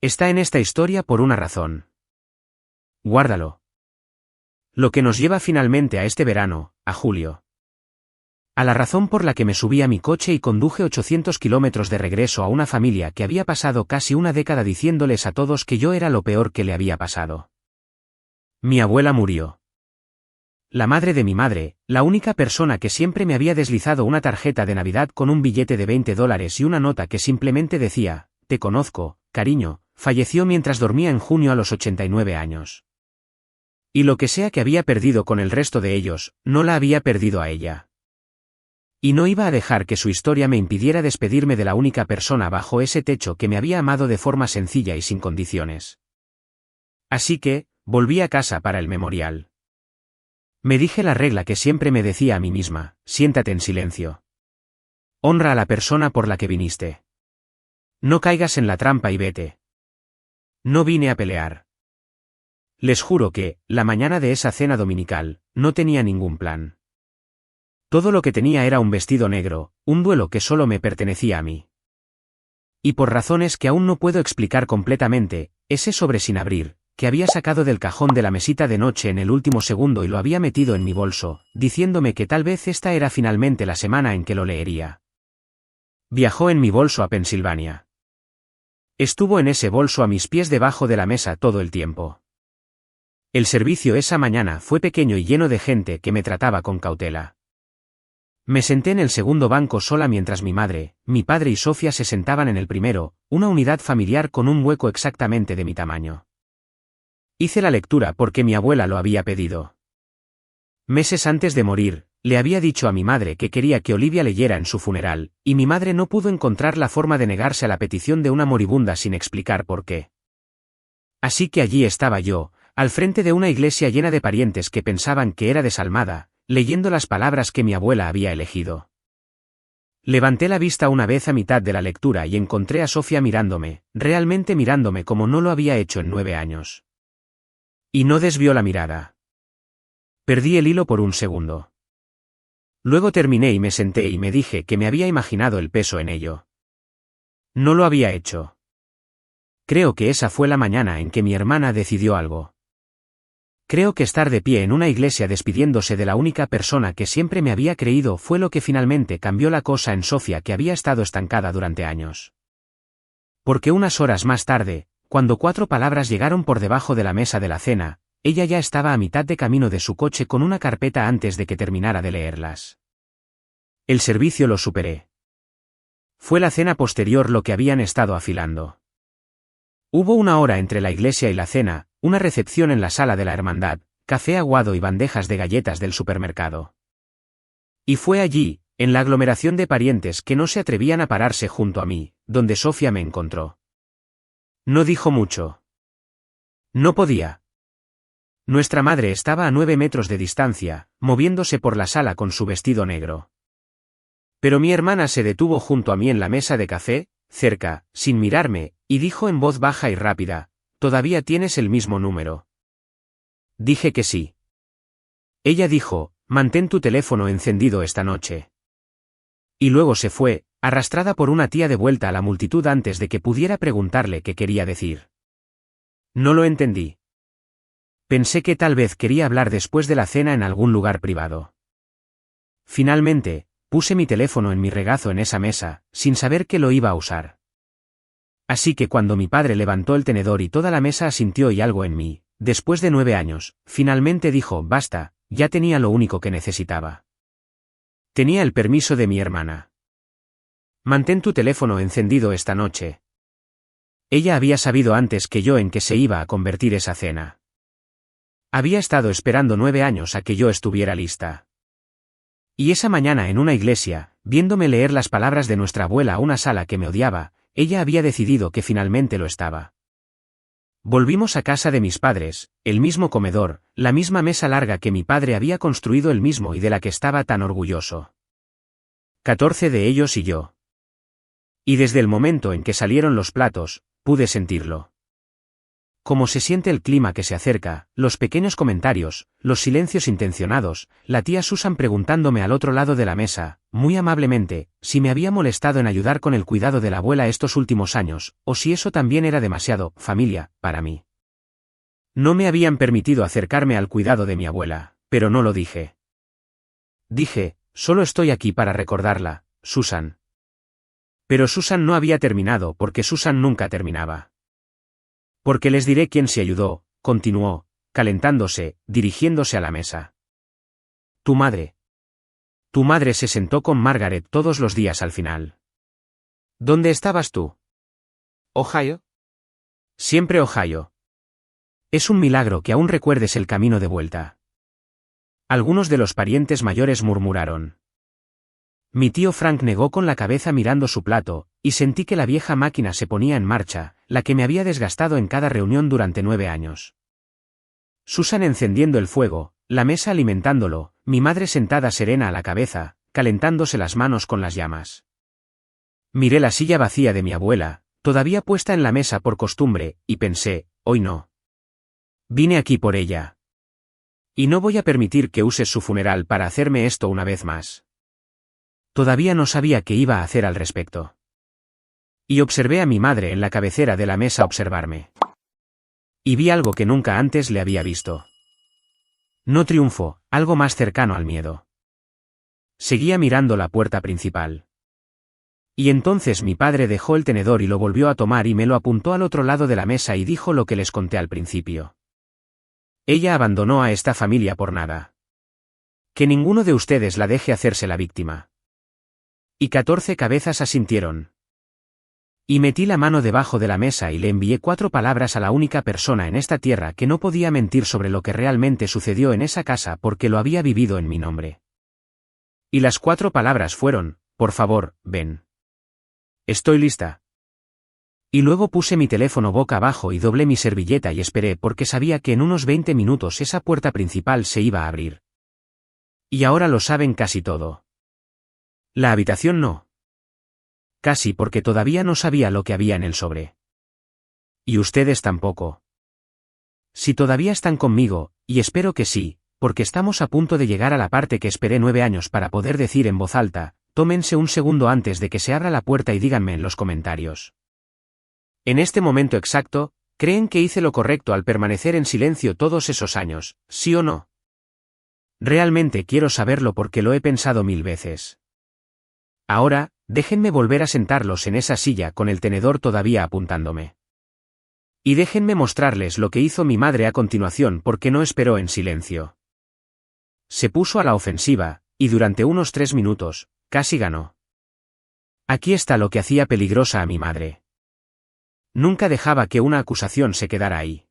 Está en esta historia por una razón. Guárdalo. Lo que nos lleva finalmente a este verano, a julio. A la razón por la que me subí a mi coche y conduje 800 kilómetros de regreso a una familia que había pasado casi una década diciéndoles a todos que yo era lo peor que le había pasado. Mi abuela murió. La madre de mi madre, la única persona que siempre me había deslizado una tarjeta de Navidad con un billete de $20 y una nota que simplemente decía: te conozco, cariño, falleció mientras dormía en junio a los 89 años. Y lo que sea que había perdido con el resto de ellos, no la había perdido a ella. Y no iba a dejar que su historia me impidiera despedirme de la única persona bajo ese techo que me había amado de forma sencilla y sin condiciones. Así que, volví a casa para el memorial. Me dije la regla que siempre me decía a mí misma: siéntate en silencio. Honra a la persona por la que viniste. No caigas en la trampa y vete. No vine a pelear. Les juro que, la mañana de esa cena dominical, no tenía ningún plan. Todo lo que tenía era un vestido negro, un duelo que solo me pertenecía a mí. Y por razones que aún no puedo explicar completamente, ese sobre sin abrir, que había sacado del cajón de la mesita de noche en el último segundo y lo había metido en mi bolso, diciéndome que tal vez esta era finalmente la semana en que lo leería. Viajó en mi bolso a Pensilvania. Estuvo en ese bolso a mis pies debajo de la mesa todo el tiempo. El servicio esa mañana fue pequeño y lleno de gente que me trataba con cautela. Me senté en el segundo banco sola mientras mi madre, mi padre y Sofía se sentaban en el primero, una unidad familiar con un hueco exactamente de mi tamaño. Hice la lectura porque mi abuela lo había pedido. Meses antes de morir, le había dicho a mi madre que quería que Olivia leyera en su funeral, y mi madre no pudo encontrar la forma de negarse a la petición de una moribunda sin explicar por qué. Así que allí estaba yo, al frente de una iglesia llena de parientes que pensaban que era desalmada, leyendo las palabras que mi abuela había elegido. Levanté la vista una vez a mitad de la lectura y encontré a Sofía mirándome, realmente mirándome como no lo había hecho en 9 años. Y no desvió la mirada. Perdí el hilo por un segundo. Luego terminé y me senté y me dije que me había imaginado el peso en ello. No lo había hecho. Creo que esa fue la mañana en que mi hermana decidió algo. Creo que estar de pie en una iglesia despidiéndose de la única persona que siempre me había creído fue lo que finalmente cambió la cosa en Sofía, que había estado estancada durante años. Porque unas horas más tarde, cuando 4 palabras llegaron por debajo de la mesa de la cena, ella ya estaba a mitad de camino de su coche con una carpeta antes de que terminara de leerlas. El servicio lo superé. Fue la cena posterior lo que habían estado afilando. Hubo una hora entre la iglesia y la cena, una recepción en la sala de la hermandad, café aguado y bandejas de galletas del supermercado. Y fue allí, en la aglomeración de parientes que no se atrevían a pararse junto a mí, donde Sofía me encontró. No dijo mucho. No podía. Nuestra madre estaba a 9 metros de distancia, moviéndose por la sala con su vestido negro. Pero mi hermana se detuvo junto a mí en la mesa de café, cerca, sin mirarme, y dijo en voz baja y rápida: «¿Todavía tienes el mismo número?» Dije que sí. Ella dijo: «Mantén tu teléfono encendido esta noche». Y luego se fue, arrastrada por una tía de vuelta a la multitud antes de que pudiera preguntarle qué quería decir. No lo entendí. Pensé que tal vez quería hablar después de la cena en algún lugar privado. Finalmente, puse mi teléfono en mi regazo en esa mesa, sin saber que lo iba a usar. Así que cuando mi padre levantó el tenedor y toda la mesa asintió y algo en mí, después de 9 años, finalmente dijo: «Basta», ya tenía lo único que necesitaba. Tenía el permiso de mi hermana. «Mantén tu teléfono encendido esta noche». Ella había sabido antes que yo en qué se iba a convertir esa cena. Había estado esperando 9 años a que yo estuviera lista. Y esa mañana en una iglesia, viéndome leer las palabras de nuestra abuela a una sala que me odiaba, ella había decidido que finalmente lo estaba. Volvimos a casa de mis padres, el mismo comedor, la misma mesa larga que mi padre había construido él mismo y de la que estaba tan orgulloso. 14 de ellos y yo. Y desde el momento en que salieron los platos, pude sentirlo. Cómo se siente el clima que se acerca, los pequeños comentarios, los silencios intencionados, la tía Susan preguntándome al otro lado de la mesa, muy amablemente, si me había molestado en ayudar con el cuidado de la abuela estos últimos años, o si eso también era demasiado familia para mí. No me habían permitido acercarme al cuidado de mi abuela, pero no lo dije. Dije: «Solo estoy aquí para recordarla, Susan». Pero Susan no había terminado porque Susan nunca terminaba. «Porque les diré quién se ayudó», continuó, calentándose, dirigiéndose a la mesa. «Tu madre. Tu madre se sentó con Margaret todos los días al final». «¿Dónde estabas tú?» «Ohio». «Siempre Ohio». «Es un milagro que aún recuerdes el camino de vuelta». Algunos de los parientes mayores murmuraron. Mi tío Frank negó con la cabeza mirando su plato, y sentí que la vieja máquina se ponía en marcha, la que me había desgastado en cada reunión durante 9 años. Susan encendiendo el fuego, la mesa alimentándolo, mi madre sentada serena a la cabeza, calentándose las manos con las llamas. Miré la silla vacía de mi abuela, todavía puesta en la mesa por costumbre, y pensé: hoy no. Vine aquí por ella. Y no voy a permitir que uses su funeral para hacerme esto una vez más. Todavía no sabía qué iba a hacer al respecto. Y observé a mi madre en la cabecera de la mesa observarme. Y vi algo que nunca antes le había visto. No triunfo, algo más cercano al miedo. Seguía mirando la puerta principal. Y entonces mi padre dejó el tenedor y lo volvió a tomar y me lo apuntó al otro lado de la mesa y dijo lo que les conté al principio. Ella abandonó a esta familia por nada. Que ninguno de ustedes la deje hacerse la víctima. Y 14 cabezas asintieron. Y metí la mano debajo de la mesa y le envié 4 palabras a la única persona en esta tierra que no podía mentir sobre lo que realmente sucedió en esa casa porque lo había vivido en mi nombre. Y las 4 palabras fueron, por favor, ven. Estoy lista. Y luego puse mi teléfono boca abajo y doblé mi servilleta y esperé porque sabía que en unos 20 minutos esa puerta principal se iba a abrir. Y ahora lo saben casi todo. La habitación no. Casi porque todavía no sabía lo que había en el sobre. Y ustedes tampoco. Si todavía están conmigo, y espero que sí, porque estamos a punto de llegar a la parte que esperé 9 años para poder decir en voz alta, tómense un segundo antes de que se abra la puerta y díganme en los comentarios. En este momento exacto, ¿creen que hice lo correcto al permanecer en silencio todos esos años, sí o no? Realmente quiero saberlo porque lo he pensado 1000 veces. Ahora, déjenme volver a sentarlos en esa silla con el tenedor todavía apuntándome. Y déjenme mostrarles lo que hizo mi madre a continuación porque no esperó en silencio. Se puso a la ofensiva, y durante unos 3 minutos, casi ganó. Aquí está lo que hacía peligrosa a mi madre. Nunca dejaba que una acusación se quedara ahí.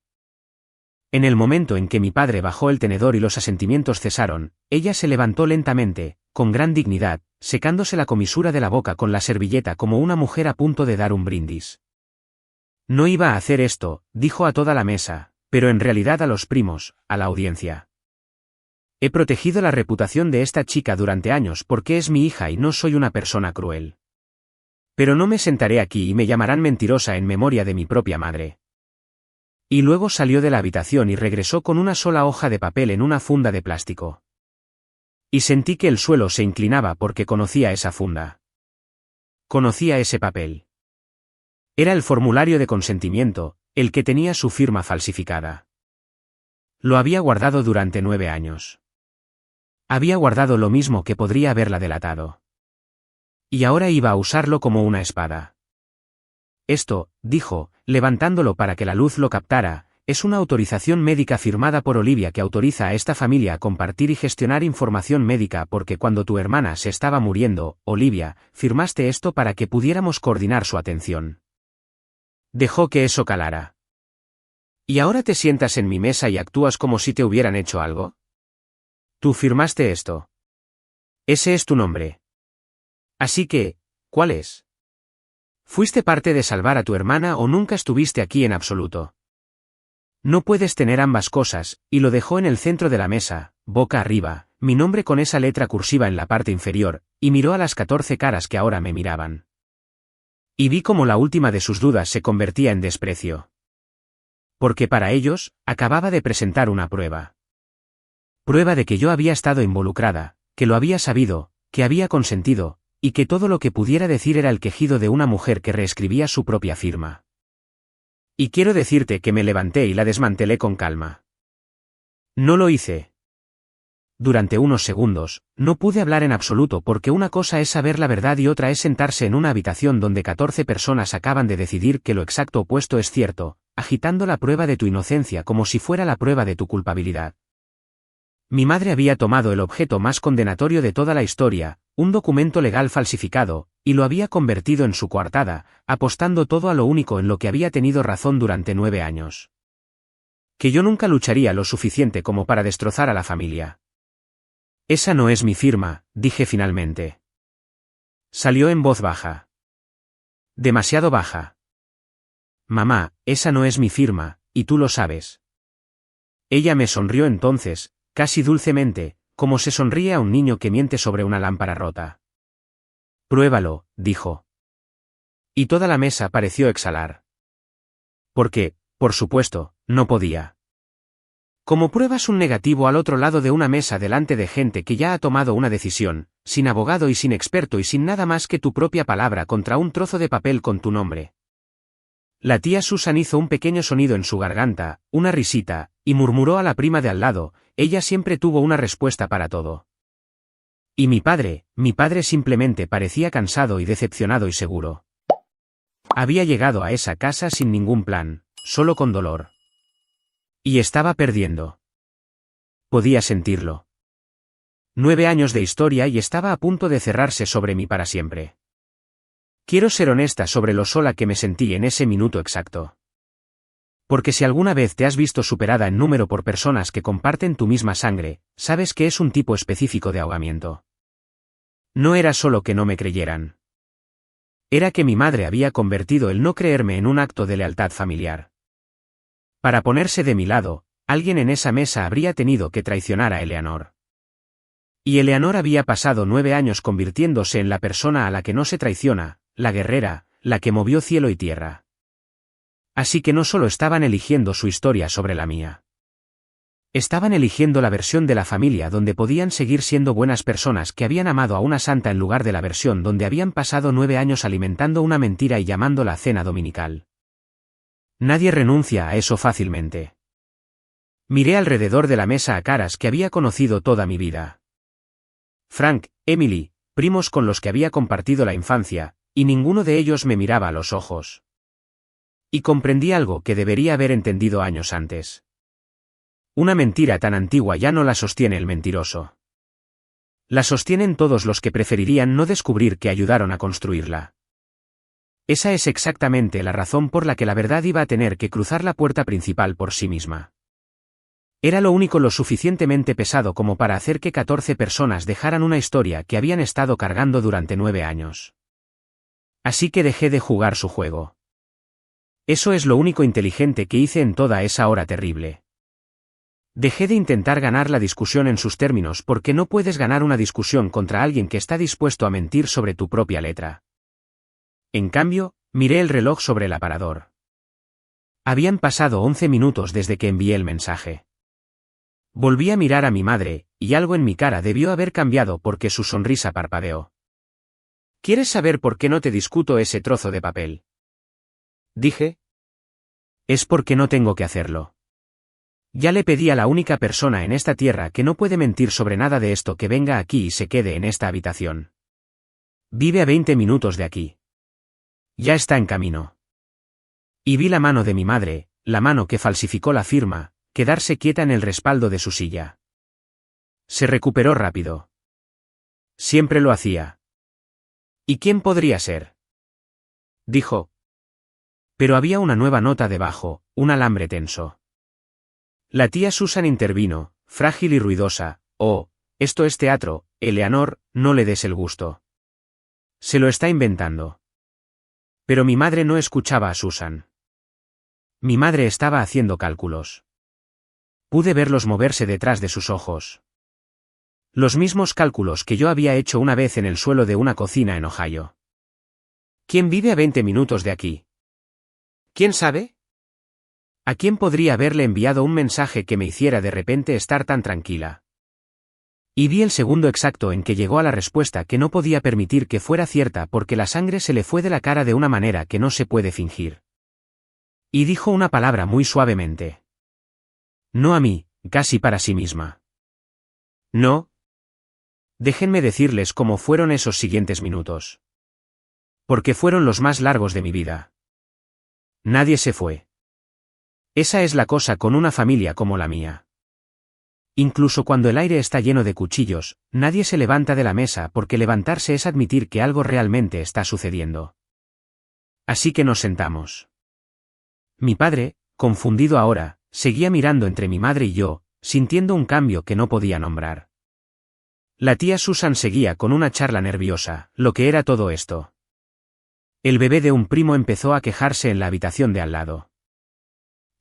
En el momento en que mi padre bajó el tenedor y los asentimientos cesaron, ella se levantó lentamente, con gran dignidad, secándose la comisura de la boca con la servilleta como una mujer a punto de dar un brindis. No iba a hacer esto, dijo a toda la mesa, pero en realidad a los primos, a la audiencia. He protegido la reputación de esta chica durante años porque es mi hija y no soy una persona cruel. Pero no me sentaré aquí y me llamarán mentirosa en memoria de mi propia madre. Y luego salió de la habitación y regresó con una sola hoja de papel en una funda de plástico. Y sentí que el suelo se inclinaba porque conocía esa funda. Conocía ese papel. Era el formulario de consentimiento, el que tenía su firma falsificada. Lo había guardado durante 9 años. Había guardado lo mismo que podría haberla delatado. Y ahora iba a usarlo como una espada. Esto, dijo, levantándolo para que la luz lo captara, es una autorización médica firmada por Olivia que autoriza a esta familia a compartir y gestionar información médica porque cuando tu hermana se estaba muriendo, Olivia, firmaste esto para que pudiéramos coordinar su atención. Dejó que eso calara. ¿Y ahora te sientas en mi mesa y actúas como si te hubieran hecho algo? Tú firmaste esto. Ese es tu nombre. Así que, ¿cuál es? ¿Fuiste parte de salvar a tu hermana o nunca estuviste aquí en absoluto? No puedes tener ambas cosas, y lo dejó en el centro de la mesa, boca arriba, mi nombre con esa letra cursiva en la parte inferior, y miró a las 14 caras que ahora me miraban. Y vi como la última de sus dudas se convertía en desprecio. Porque para ellos, acababa de presentar una prueba. Prueba de que yo había estado involucrada, que lo había sabido, que había consentido, y que todo lo que pudiera decir era el quejido de una mujer que reescribía su propia firma. Y quiero decirte que me levanté y la desmantelé con calma. No lo hice. Durante unos segundos, no pude hablar en absoluto porque una cosa es saber la verdad y otra es sentarse en una habitación donde 14 personas acaban de decidir que lo exacto opuesto es cierto, agitando la prueba de tu inocencia como si fuera la prueba de tu culpabilidad. Mi madre había tomado el objeto más condenatorio de toda la historia, un documento legal falsificado, y lo había convertido en su coartada, apostando todo a lo único en lo que había tenido razón durante 9 años. Que yo nunca lucharía lo suficiente como para destrozar a la familia. Esa no es mi firma, dije finalmente. Salió en voz baja. Demasiado baja. Mamá, esa no es mi firma, y tú lo sabes. Ella me sonrió entonces, casi dulcemente, como se sonríe a un niño que miente sobre una lámpara rota. Pruébalo, dijo. Y toda la mesa pareció exhalar. Porque, por supuesto, no podía. ¿Cómo pruebas un negativo al otro lado de una mesa delante de gente que ya ha tomado una decisión, sin abogado y sin experto y sin nada más que tu propia palabra contra un trozo de papel con tu nombre? La tía Susan hizo un pequeño sonido en su garganta, una risita, y murmuró a la prima de al lado, ella siempre tuvo una respuesta para todo. Y mi padre simplemente parecía cansado y decepcionado y seguro. Había llegado a esa casa sin ningún plan, solo con dolor. Y estaba perdiendo. Podía sentirlo. 9 años de historia y estaba a punto de cerrarse sobre mí para siempre. Quiero ser honesta sobre lo sola que me sentí en ese minuto exacto. Porque si alguna vez te has visto superada en número por personas que comparten tu misma sangre, sabes que es un tipo específico de ahogamiento. No era solo que no me creyeran. Era que mi madre había convertido el no creerme en un acto de lealtad familiar. Para ponerse de mi lado, alguien en esa mesa habría tenido que traicionar a Eleanor. Y Eleanor había pasado 9 años convirtiéndose en la persona a la que no se traiciona, la guerrera, la que movió cielo y tierra. Así que no solo estaban eligiendo su historia sobre la mía. Estaban eligiendo la versión de la familia donde podían seguir siendo buenas personas que habían amado a una santa en lugar de la versión donde habían pasado 9 años alimentando una mentira y llamándola cena dominical. Nadie renuncia a eso fácilmente. Miré alrededor de la mesa a caras que había conocido toda mi vida. Frank, Emily, primos con los que había compartido la infancia, y ninguno de ellos me miraba a los ojos. Y comprendí algo que debería haber entendido años antes. Una mentira tan antigua ya no la sostiene el mentiroso. La sostienen todos los que preferirían no descubrir que ayudaron a construirla. Esa es exactamente la razón por la que la verdad iba a tener que cruzar la puerta principal por sí misma. Era lo único lo suficientemente pesado como para hacer que 14 personas dejaran una historia que habían estado cargando durante 9 años. Así que dejé de jugar su juego. Eso es lo único inteligente que hice en toda esa hora terrible. Dejé de intentar ganar la discusión en sus términos porque no puedes ganar una discusión contra alguien que está dispuesto a mentir sobre tu propia letra. En cambio, miré el reloj sobre el aparador. Habían pasado 11 minutos desde que envié el mensaje. Volví a mirar a mi madre, y algo en mi cara debió haber cambiado porque su sonrisa parpadeó. ¿Quieres saber por qué no te discuto ese trozo de papel? Dije. Es porque no tengo que hacerlo. Ya le pedí a la única persona en esta tierra que no puede mentir sobre nada de esto que venga aquí y se quede en esta habitación. Vive a 20 minutos de aquí. Ya está en camino. Y vi la mano de mi madre, la mano que falsificó la firma, quedarse quieta en el respaldo de su silla. Se recuperó rápido. Siempre lo hacía. ¿Y quién podría ser? Dijo. Pero había una nueva nota debajo, un alambre tenso. La tía Susan intervino, frágil y ruidosa. Oh, esto es teatro, Eleanor, no le des el gusto. Se lo está inventando. Pero mi madre no escuchaba a Susan. Mi madre estaba haciendo cálculos. Pude verlos moverse detrás de sus ojos. Los mismos cálculos que yo había hecho una vez en el suelo de una cocina en Ohio. ¿Quién vive a 20 minutos de aquí? ¿Quién sabe? ¿A quién podría haberle enviado un mensaje que me hiciera de repente estar tan tranquila? Y vi el segundo exacto en que llegó a la respuesta que no podía permitir que fuera cierta porque la sangre se le fue de la cara de una manera que no se puede fingir. Y dijo una palabra muy suavemente. No a mí, casi para sí misma. No. Déjenme decirles cómo fueron esos siguientes minutos. Porque fueron los más largos de mi vida. Nadie se fue. Esa es la cosa con una familia como la mía. Incluso cuando el aire está lleno de cuchillos, nadie se levanta de la mesa porque levantarse es admitir que algo realmente está sucediendo. Así que nos sentamos. Mi padre, confundido ahora, seguía mirando entre mi madre y yo, sintiendo un cambio que no podía nombrar. La tía Susan seguía con una charla nerviosa, lo que era todo esto. El bebé de un primo empezó a quejarse en la habitación de al lado.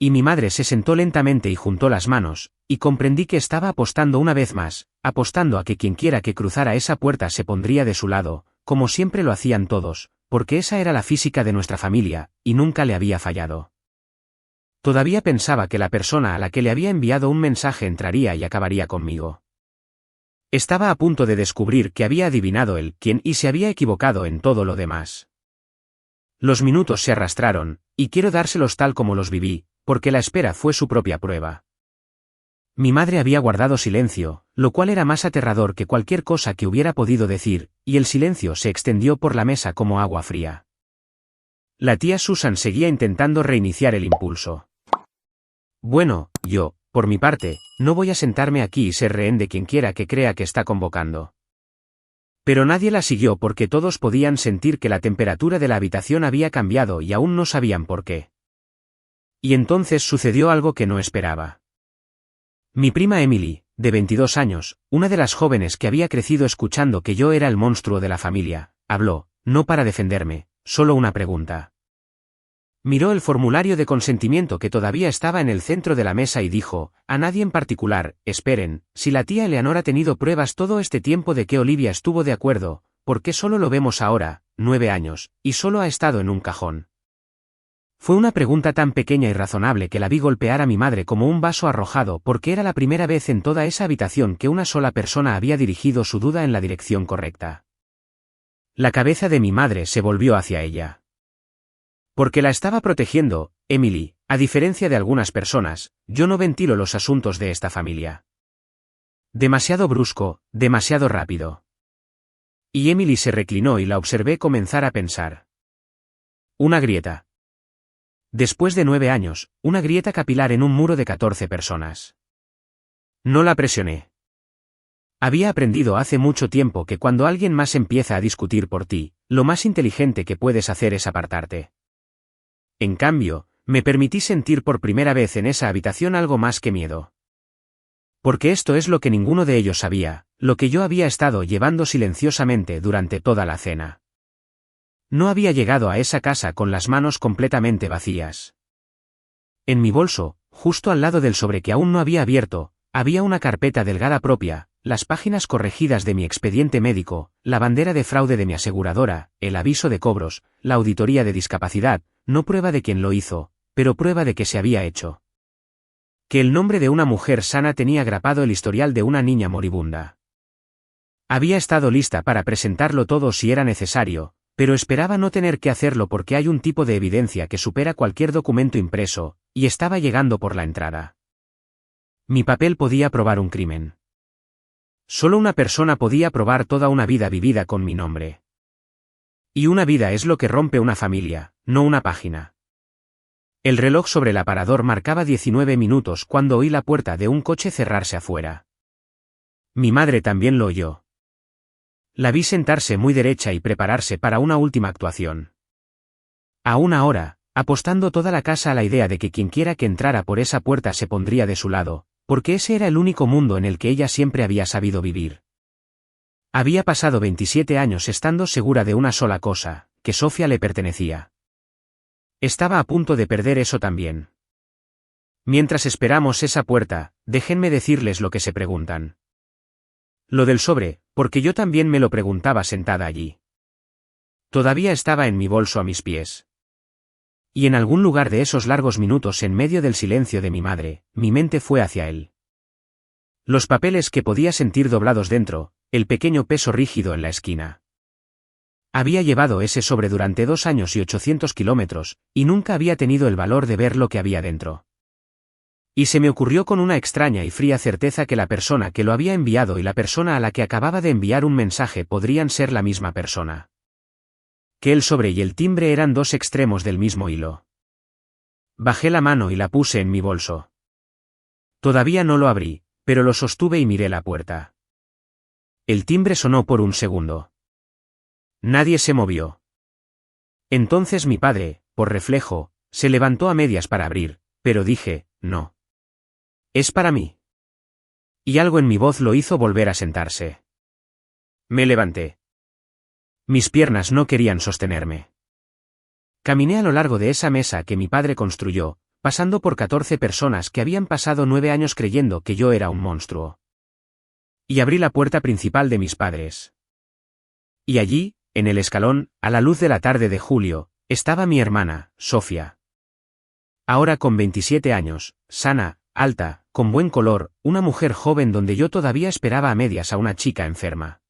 Y mi madre se sentó lentamente y juntó las manos, y comprendí que estaba apostando una vez más, apostando a que quienquiera que cruzara esa puerta se pondría de su lado, como siempre lo hacían todos, porque esa era la física de nuestra familia, y nunca le había fallado. Todavía pensaba que la persona a la que le había enviado un mensaje entraría y acabaría conmigo. Estaba a punto de descubrir que había adivinado el quién y se había equivocado en todo lo demás. Los minutos se arrastraron, y quiero dárselos tal como los viví, porque la espera fue su propia prueba. Mi madre había guardado silencio, lo cual era más aterrador que cualquier cosa que hubiera podido decir, y el silencio se extendió por la mesa como agua fría. La tía Susan seguía intentando reiniciar el impulso. Bueno, yo, por mi parte, no voy a sentarme aquí y ser rehén de quien quiera que crea que está convocando. Pero nadie la siguió porque todos podían sentir que la temperatura de la habitación había cambiado y aún no sabían por qué. Y entonces sucedió algo que no esperaba. Mi prima Emily, de 22 años, una de las jóvenes que había crecido escuchando que yo era el monstruo de la familia, habló, no para defenderme, solo una pregunta. Miró el formulario de consentimiento que todavía estaba en el centro de la mesa y dijo, a nadie en particular, esperen, si la tía Eleanor ha tenido pruebas todo este tiempo de que Olivia estuvo de acuerdo, ¿por qué solo lo vemos ahora, 9 años, y solo ha estado en un cajón? Fue una pregunta tan pequeña y razonable que la vi golpear a mi madre como un vaso arrojado porque era la primera vez en toda esa habitación que una sola persona había dirigido su duda en la dirección correcta. La cabeza de mi madre se volvió hacia ella. Porque la estaba protegiendo, Emily, a diferencia de algunas personas, yo no ventilo los asuntos de esta familia. Demasiado brusco, demasiado rápido. Y Emily se reclinó y la observé comenzar a pensar. Una grieta. Después de 9 años, una grieta capilar en un muro de 14 personas. No la presioné. Había aprendido hace mucho tiempo que cuando alguien más empieza a discutir por ti, lo más inteligente que puedes hacer es apartarte. En cambio, me permití sentir por primera vez en esa habitación algo más que miedo. Porque esto es lo que ninguno de ellos sabía, lo que yo había estado llevando silenciosamente durante toda la cena. No había llegado a esa casa con las manos completamente vacías. En mi bolso, justo al lado del sobre que aún no había abierto, había una carpeta delgada propia, las páginas corregidas de mi expediente médico, la bandera de fraude de mi aseguradora, el aviso de cobros, la auditoría de discapacidad, no prueba de quién lo hizo, pero prueba de que se había hecho. Que el nombre de una mujer sana tenía grapado el historial de una niña moribunda. Había estado lista para presentarlo todo si era necesario, pero esperaba no tener que hacerlo porque hay un tipo de evidencia que supera cualquier documento impreso, y estaba llegando por la entrada. Mi papel podía probar un crimen. Solo una persona podía probar toda una vida vivida con mi nombre. Y una vida es lo que rompe una familia, no una página. El reloj sobre el aparador marcaba 19 minutos cuando oí la puerta de un coche cerrarse afuera. Mi madre también lo oyó. La vi sentarse muy derecha y prepararse para una última actuación. Aún ahora, apostando toda la casa a la idea de que quienquiera que entrara por esa puerta se pondría de su lado, porque ese era el único mundo en el que ella siempre había sabido vivir. Había pasado 27 años estando segura de una sola cosa, que Sofía le pertenecía. Estaba a punto de perder eso también. Mientras esperamos esa puerta, déjenme decirles lo que se preguntan. Lo del sobre, porque yo también me lo preguntaba sentada allí. Todavía estaba en mi bolso a mis pies. Y en algún lugar de esos largos minutos en medio del silencio de mi madre, mi mente fue hacia él. Los papeles que podía sentir doblados dentro, el pequeño peso rígido en la esquina. Había llevado ese sobre durante 2 años y 800 kilómetros, y nunca había tenido el valor de ver lo que había dentro. Y se me ocurrió con una extraña y fría certeza que la persona que lo había enviado y la persona a la que acababa de enviar un mensaje podrían ser la misma persona. Que el sobre y el timbre eran 2 extremos del mismo hilo. Bajé la mano y la puse en mi bolso. Todavía no lo abrí, pero lo sostuve y miré la puerta. El timbre sonó por un segundo. Nadie se movió. Entonces mi padre, por reflejo, se levantó a medias para abrir, pero dije, no. Es para mí. Y algo en mi voz lo hizo volver a sentarse. Me levanté. Mis piernas no querían sostenerme. Caminé a lo largo de esa mesa que mi padre construyó, pasando por 14 personas que habían pasado 9 años creyendo que yo era un monstruo. Y abrí la puerta principal de mis padres. Y allí, en el escalón, a la luz de la tarde de julio, estaba mi hermana, Sofía. Ahora con 27 años, sana, alta, con buen color, una mujer joven donde yo todavía esperaba a medias a una chica enferma.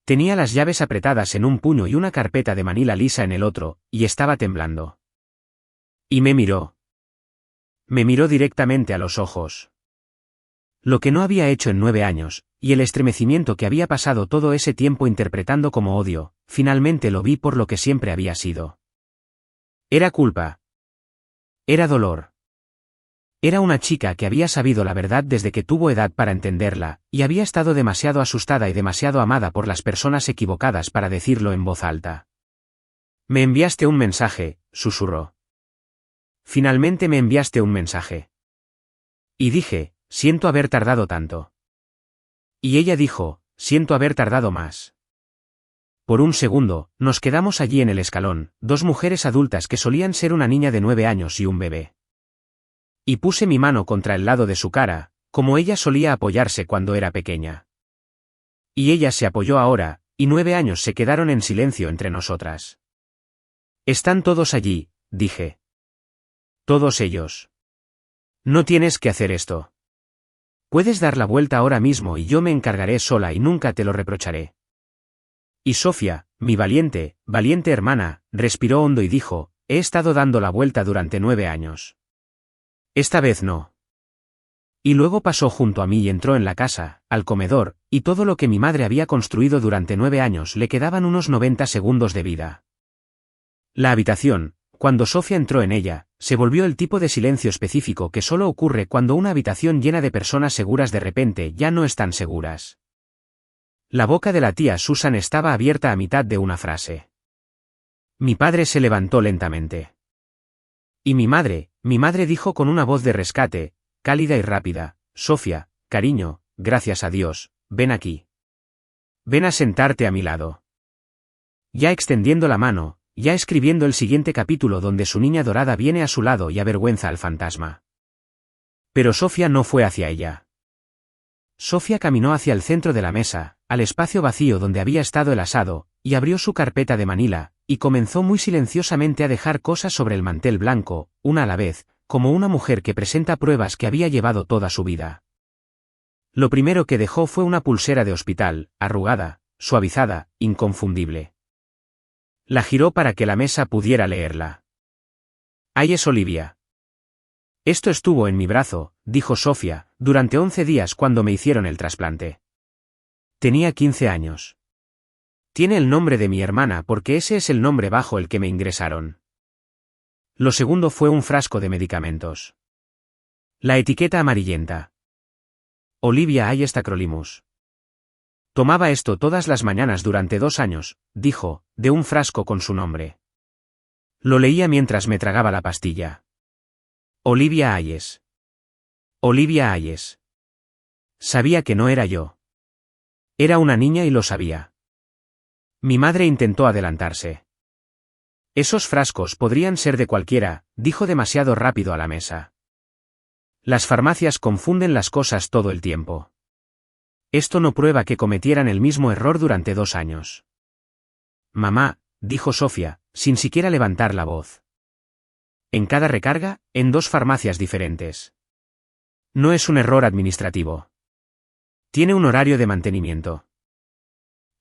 Tenía las llaves apretadas en un puño y una carpeta de manila lisa en el otro, y estaba temblando. Y me miró. Me miró directamente a los ojos. Lo que no había hecho en 9 años, y el estremecimiento que había pasado todo ese tiempo interpretando como odio, finalmente lo vi por lo que siempre había sido. Era culpa. Era dolor. Era una chica que había sabido la verdad desde que tuvo edad para entenderla, y había estado demasiado asustada y demasiado amada por las personas equivocadas para decirlo en voz alta. Me enviaste un mensaje, susurró. Finalmente me enviaste un mensaje. Y dije, siento haber tardado tanto. Y ella dijo, siento haber tardado más. Por un segundo, nos quedamos allí en el escalón, dos mujeres adultas que solían ser una niña de 9 años y un bebé. Y puse mi mano contra el lado de su cara, como ella solía apoyarse cuando era pequeña. Y ella se apoyó ahora, y 9 años se quedaron en silencio entre nosotras. Están todos allí, dije. Todos ellos. No tienes que hacer esto. Puedes dar la vuelta ahora mismo y yo me encargaré sola y nunca te lo reprocharé. Y Sofía, mi valiente, valiente hermana, respiró hondo y dijo, he estado dando la vuelta durante 9 años. Esta vez no. Y luego pasó junto a mí y entró en la casa, al comedor, y todo lo que mi madre había construido durante 9 años le quedaban unos 90 segundos de vida. La habitación, cuando Sofía entró en ella, se volvió el tipo de silencio específico que solo ocurre cuando una habitación llena de personas seguras de repente ya no están seguras. La boca de la tía Susan estaba abierta a mitad de una frase. Mi padre se levantó lentamente. Y mi madre dijo con una voz de rescate, cálida y rápida, Sofía, cariño, gracias a Dios, ven aquí. Ven a sentarte a mi lado. Ya extendiendo la mano, ya escribiendo el siguiente capítulo donde su niña dorada viene a su lado y avergüenza al fantasma. Pero Sofía no fue hacia ella. Sofía caminó hacia el centro de la mesa, al espacio vacío donde había estado el asado, y abrió su carpeta de Manila, y comenzó muy silenciosamente a dejar cosas sobre el mantel blanco, una a la vez, como una mujer que presenta pruebas que había llevado toda su vida. Lo primero que dejó fue una pulsera de hospital, arrugada, suavizada, inconfundible. La giró para que la mesa pudiera leerla. Ahí es Olivia. Esto estuvo en mi brazo, dijo Sofía, durante 11 días cuando me hicieron el trasplante. Tenía 15 años. Tiene el nombre de mi hermana porque ese es el nombre bajo el que me ingresaron. Lo segundo fue un frasco de medicamentos. La etiqueta amarillenta. Olivia Ayes Tacrolimus. Tomaba esto todas las mañanas durante 2 años, dijo, de un frasco con su nombre. Lo leía mientras me tragaba la pastilla. Olivia Ayes. Olivia Ayes. Sabía que no era yo. Era una niña y lo sabía. Mi madre intentó adelantarse. Esos frascos podrían ser de cualquiera, dijo demasiado rápido a la mesa. Las farmacias confunden las cosas todo el tiempo. Esto no prueba que cometieran el mismo error durante 2 años. Mamá, dijo Sofía, sin siquiera levantar la voz. En cada recarga, en 2 farmacias diferentes. No es un error administrativo. Tiene un horario de mantenimiento.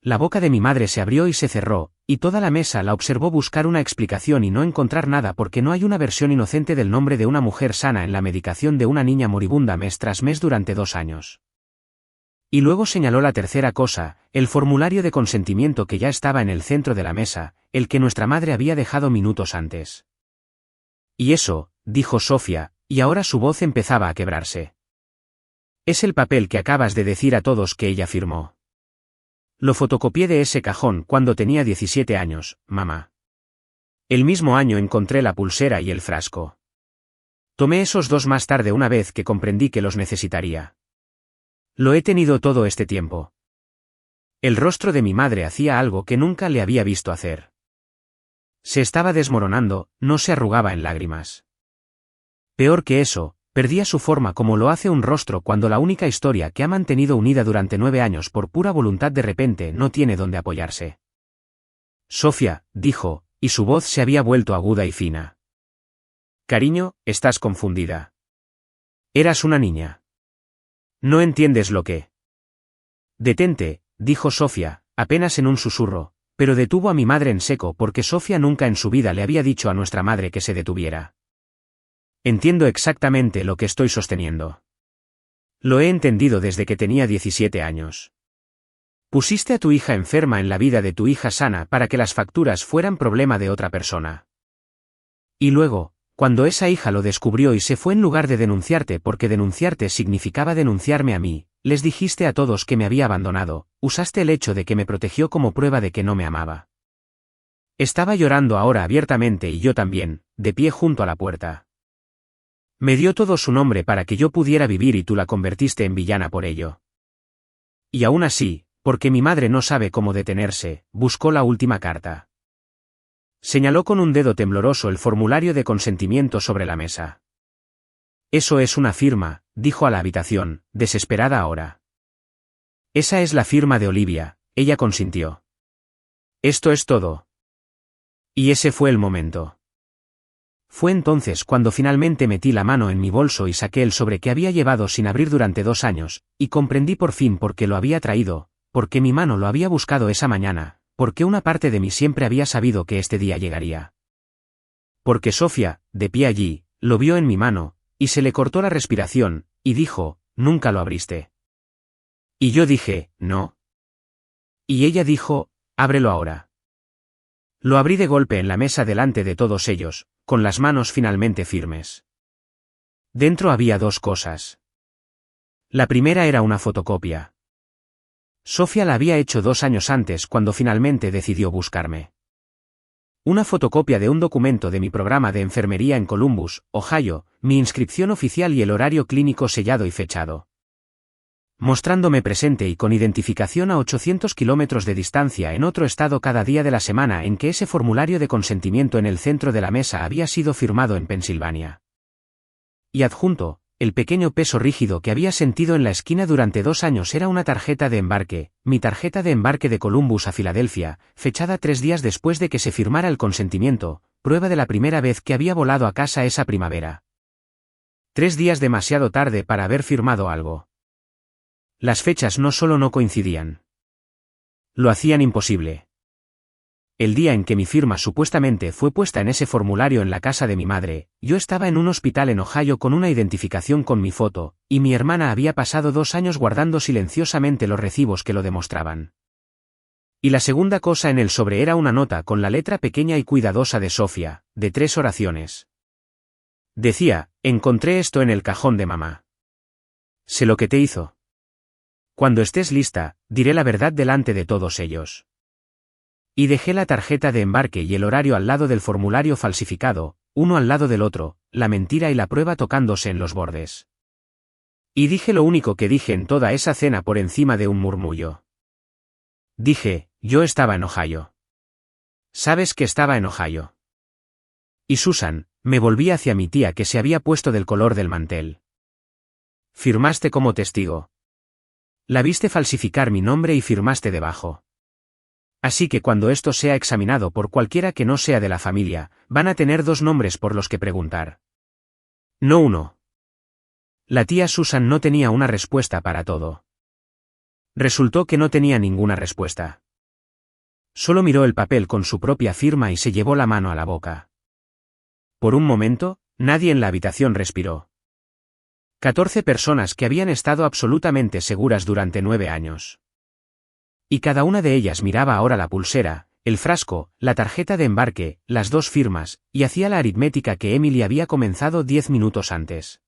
La boca de mi madre se abrió y se cerró, y toda la mesa la observó buscar una explicación y no encontrar nada porque no hay una versión inocente del nombre de una mujer sana en la medicación de una niña moribunda mes tras mes durante 2 años. Y luego señaló la tercera cosa, el formulario de consentimiento que ya estaba en el centro de la mesa, el que nuestra madre había dejado minutos antes. Y eso, dijo Sofía, y ahora su voz empezaba a quebrarse. Es el papel que acabas de decir a todos que ella firmó. Lo fotocopié de ese cajón cuando tenía 17 años, mamá. El mismo año encontré la pulsera y el frasco. Tomé esos 2 más tarde una vez que comprendí que los necesitaría. Lo he tenido todo este tiempo. El rostro de mi madre hacía algo que nunca le había visto hacer. Se estaba desmoronando, no se arrugaba en lágrimas. Peor que eso, perdía su forma como lo hace un rostro cuando la única historia que ha mantenido unida durante 9 años por pura voluntad de repente no tiene dónde apoyarse. Sofía, dijo, y su voz se había vuelto aguda y fina. Cariño, estás confundida. Eras una niña. No entiendes lo que. Detente, dijo Sofía, apenas en un susurro, pero detuvo a mi madre en seco porque Sofía nunca en su vida le había dicho a nuestra madre que se detuviera. Entiendo exactamente lo que estoy sosteniendo. Lo he entendido desde que tenía 17 años. Pusiste a tu hija enferma en la vida de tu hija sana para que las facturas fueran problema de otra persona. Y luego, cuando esa hija lo descubrió y se fue en lugar de denunciarte porque denunciarte significaba denunciarme a mí, les dijiste a todos que me había abandonado, usaste el hecho de que me protegió como prueba de que no me amaba. Estaba llorando ahora abiertamente y yo también, de pie junto a la puerta. Me dio todo su nombre para que yo pudiera vivir y tú la convertiste en villana por ello. Y aún así, porque mi madre no sabe cómo detenerse, buscó la última carta. Señaló con un dedo tembloroso el formulario de consentimiento sobre la mesa. Eso es una firma, dijo a la habitación, desesperada ahora. Esa es la firma de Olivia, ella consintió. Esto es todo. Y ese fue el momento. Fue entonces cuando finalmente metí la mano en mi bolso y saqué el sobre que había llevado sin abrir durante 2 años, y comprendí por fin por qué lo había traído, porque mi mano lo había buscado esa mañana, porque una parte de mí siempre había sabido que este día llegaría. Porque Sofía, de pie allí, lo vio en mi mano, y se le cortó la respiración, y dijo, «Nunca lo abriste». Y yo dije, «No». Y ella dijo, «Ábrelo ahora». Lo abrí de golpe en la mesa delante de todos ellos, con las manos finalmente firmes. Dentro había 2 cosas. La primera era una fotocopia. Sofía la había hecho 2 años antes cuando finalmente decidió buscarme. Una fotocopia de un documento de mi programa de enfermería en Columbus, Ohio, mi inscripción oficial y el horario clínico sellado y fechado. Mostrándome presente y con identificación a 800 kilómetros de distancia en otro estado cada día de la semana en que ese formulario de consentimiento en el centro de la mesa había sido firmado en Pensilvania. Y adjunto, el pequeño peso rígido que había sentido en la esquina durante 2 años era una tarjeta de embarque, mi tarjeta de embarque de Columbus a Filadelfia, fechada 3 días después de que se firmara el consentimiento, prueba de la primera vez que había volado a casa esa primavera. 3 días demasiado tarde para haber firmado algo. Las fechas no solo no coincidían. Lo hacían imposible. El día en que mi firma supuestamente fue puesta en ese formulario en la casa de mi madre, yo estaba en un hospital en Ohio con una identificación con mi foto, y mi hermana había pasado 2 años guardando silenciosamente los recibos que lo demostraban. Y la segunda cosa en el sobre era una nota con la letra pequeña y cuidadosa de Sofía, de 3 oraciones. Decía, encontré esto en el cajón de mamá. Sé lo que te hizo. Cuando estés lista, diré la verdad delante de todos ellos. Y dejé la tarjeta de embarque y el horario al lado del formulario falsificado, uno al lado del otro, la mentira y la prueba tocándose en los bordes. Y dije lo único que dije en toda esa cena por encima de un murmullo. Dije, yo estaba en Ohio. ¿Sabes que estaba en Ohio? Y Susan, me volví hacia mi tía que se había puesto del color del mantel. Firmaste como testigo. La viste falsificar mi nombre y firmaste debajo. Así que cuando esto sea examinado por cualquiera que no sea de la familia, van a tener 2 nombres por los que preguntar. No uno. La tía Susan no tenía una respuesta para todo. Resultó que no tenía ninguna respuesta. Solo miró el papel con su propia firma y se llevó la mano a la boca. Por un momento, nadie en la habitación respiró. 14 personas que habían estado absolutamente seguras durante 9 años. Y cada una de ellas miraba ahora la pulsera, el frasco, la tarjeta de embarque, las 2 firmas, y hacía la aritmética que Emily había comenzado 10 minutos antes.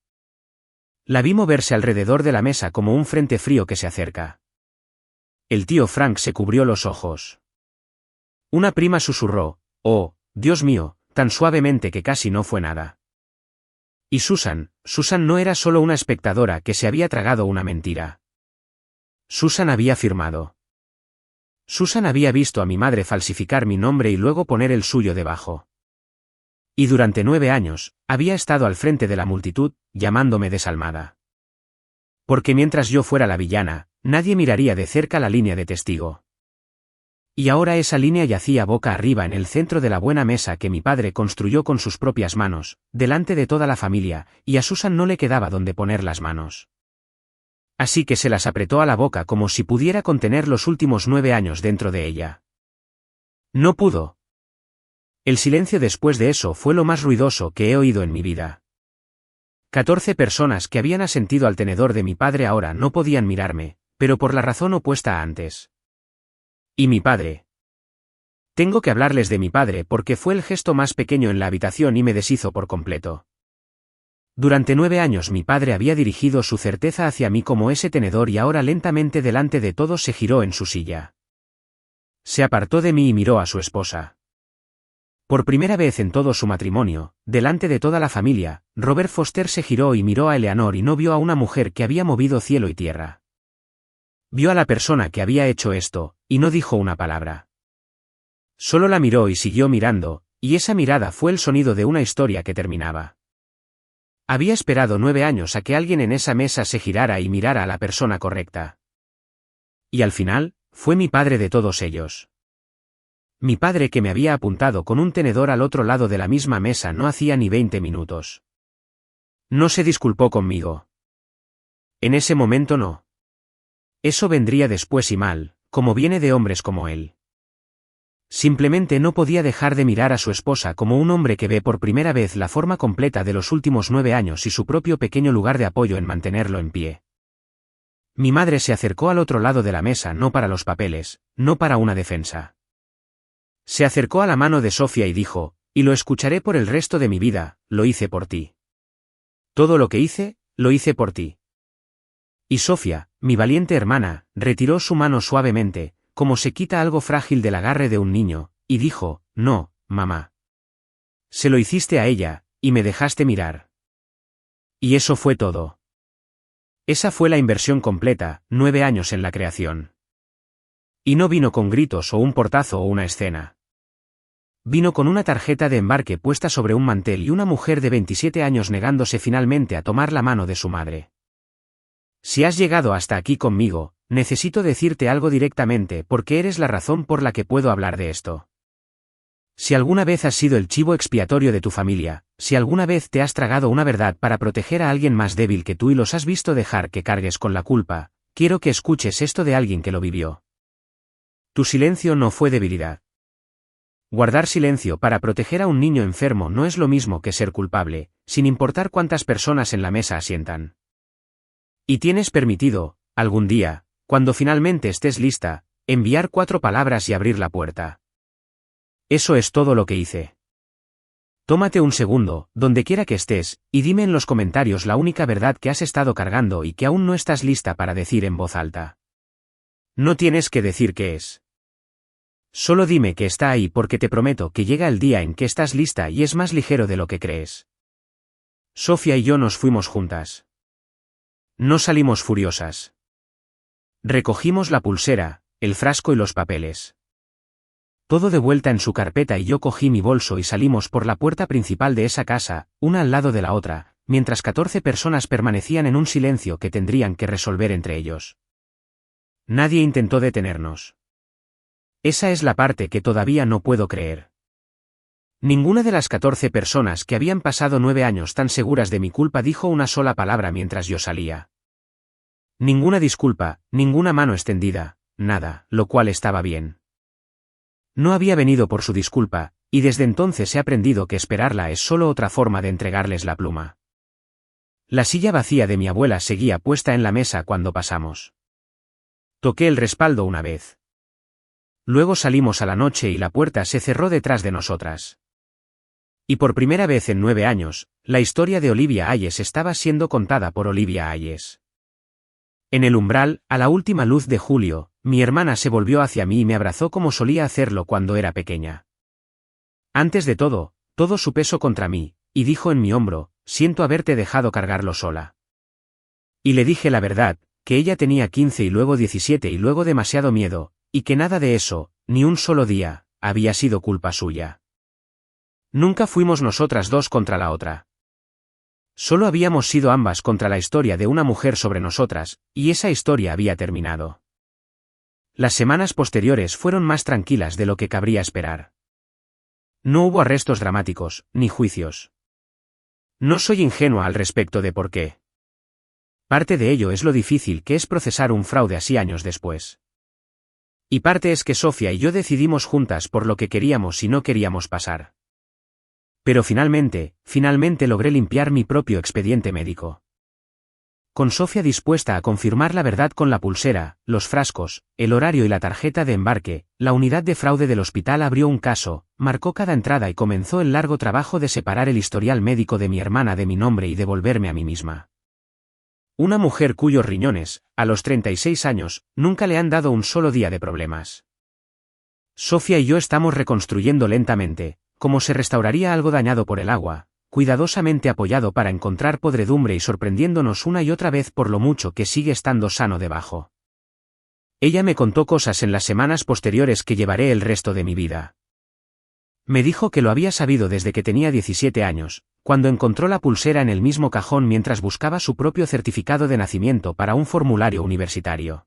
La vi moverse alrededor de la mesa como un frente frío que se acerca. El tío Frank se cubrió los ojos. Una prima susurró, «Oh, Dios mío», tan suavemente que casi no fue nada. Y Susan no era solo una espectadora que se había tragado una mentira. Susan había firmado. Susan había visto a mi madre falsificar mi nombre y luego poner el suyo debajo. Y durante 9 años, había estado al frente de la multitud, llamándome desalmada. Porque mientras yo fuera la villana, nadie miraría de cerca la línea de testigo. Y ahora esa línea yacía boca arriba en el centro de la buena mesa que mi padre construyó con sus propias manos, delante de toda la familia, y a Susan no le quedaba donde poner las manos. Así que se las apretó a la boca como si pudiera contener los últimos 9 años dentro de ella. No pudo. El silencio después de eso fue lo más ruidoso que he oído en mi vida. 14 personas que habían asentido al tenedor de mi padre ahora no podían mirarme, pero por la razón opuesta a antes. ¿Y mi padre? Tengo que hablarles de mi padre porque fue el gesto más pequeño en la habitación y me deshizo por completo. Durante 9 años mi padre había dirigido su certeza hacia mí como ese tenedor y ahora lentamente delante de todos se giró en su silla. Se apartó de mí y miró a su esposa. Por primera vez en todo su matrimonio, delante de toda la familia, Robert Foster se giró y miró a Eleanor y no vio a una mujer que había movido cielo y tierra. Vio a la persona que había hecho esto, y no dijo una palabra. Solo la miró y siguió mirando, y esa mirada fue el sonido de una historia que terminaba. Había esperado 9 años a que alguien en esa mesa se girara y mirara a la persona correcta. Y al final, fue mi padre de todos ellos. Mi padre que me había apuntado con un tenedor al otro lado de la misma mesa no hacía ni 20 minutos. No se disculpó conmigo. En ese momento no. Eso vendría después y mal, como viene de hombres como él. Simplemente no podía dejar de mirar a su esposa como un hombre que ve por primera vez la forma completa de los últimos 9 años y su propio pequeño lugar de apoyo en mantenerlo en pie. Mi madre se acercó al otro lado de la mesa no para los papeles, no para una defensa. Se acercó a la mano de Sofía y dijo, y lo escucharé por el resto de mi vida, lo hice por ti. Todo lo que hice, lo hice por ti. Y Sofía, mi valiente hermana, retiró su mano suavemente, como se quita algo frágil del agarre de un niño, y dijo, no, mamá. Se lo hiciste a ella, y me dejaste mirar. Y eso fue todo. Esa fue la inversión completa, 9 años en la creación. Y no vino con gritos o un portazo o una escena. Vino con una tarjeta de embarque puesta sobre un mantel y una mujer de 27 años negándose finalmente a tomar la mano de su madre. Si has llegado hasta aquí conmigo, necesito decirte algo directamente porque eres la razón por la que puedo hablar de esto. Si alguna vez has sido el chivo expiatorio de tu familia, si alguna vez te has tragado una verdad para proteger a alguien más débil que tú y los has visto dejar que cargues con la culpa, quiero que escuches esto de alguien que lo vivió. Tu silencio no fue debilidad. Guardar silencio para proteger a un niño enfermo no es lo mismo que ser culpable, sin importar cuántas personas en la mesa asientan. Y tienes permitido, algún día, cuando finalmente estés lista, enviar 4 palabras y abrir la puerta. Eso es todo lo que hice. Tómate un segundo, donde quiera que estés, y dime en los comentarios la única verdad que has estado cargando y que aún no estás lista para decir en voz alta. No tienes que decir qué es. Solo dime que está ahí porque te prometo que llega el día en que estás lista y es más ligero de lo que crees. Sofía y yo nos fuimos juntas. No salimos furiosas. Recogimos la pulsera, el frasco y los papeles. Todo de vuelta en su carpeta y yo cogí mi bolso y salimos por la puerta principal de esa casa, una al lado de la otra, mientras 14 personas permanecían en un silencio que tendrían que resolver entre ellos. Nadie intentó detenernos. Esa es la parte que todavía no puedo creer. Ninguna de las 14 personas que habían pasado 9 años tan seguras de mi culpa dijo una sola palabra mientras yo salía. Ninguna disculpa, ninguna mano extendida, nada, lo cual estaba bien. No había venido por su disculpa, y desde entonces he aprendido que esperarla es solo otra forma de entregarles la pluma. La silla vacía de mi abuela seguía puesta en la mesa cuando pasamos. Toqué el respaldo una vez. Luego salimos a la noche y la puerta se cerró detrás de nosotras. Y por primera vez en 9 años, la historia de Olivia Hayes estaba siendo contada por Olivia Hayes. En el umbral, a la última luz de julio, mi hermana se volvió hacia mí y me abrazó como solía hacerlo cuando era pequeña. Antes de todo, todo su peso contra mí, y dijo en mi hombro, siento haberte dejado cargarlo sola. Y le dije la verdad, que ella tenía 15 y luego 17 y luego demasiado miedo, y que nada de eso, ni un solo día, había sido culpa suya. Nunca fuimos nosotras dos contra la otra. Solo habíamos sido ambas contra la historia de una mujer sobre nosotras, y esa historia había terminado. Las semanas posteriores fueron más tranquilas de lo que cabría esperar. No hubo arrestos dramáticos, ni juicios. No soy ingenua al respecto de por qué. Parte de ello es lo difícil que es procesar un fraude así años después. Y parte es que Sofía y yo decidimos juntas por lo que queríamos y no queríamos pasar. Pero finalmente logré limpiar mi propio expediente médico. Con Sofía dispuesta a confirmar la verdad con la pulsera, los frascos, el horario y la tarjeta de embarque, la unidad de fraude del hospital abrió un caso, marcó cada entrada y comenzó el largo trabajo de separar el historial médico de mi hermana de mi nombre y devolverme a mí misma. Una mujer cuyos riñones, a los 36 años, nunca le han dado un solo día de problemas. Sofía y yo estamos reconstruyendo lentamente, como se restauraría algo dañado por el agua, cuidadosamente apoyado para encontrar podredumbre y sorprendiéndonos una y otra vez por lo mucho que sigue estando sano debajo. Ella me contó cosas en las semanas posteriores que llevaré el resto de mi vida. Me dijo que lo había sabido desde que tenía 17 años, cuando encontró la pulsera en el mismo cajón mientras buscaba su propio certificado de nacimiento para un formulario universitario.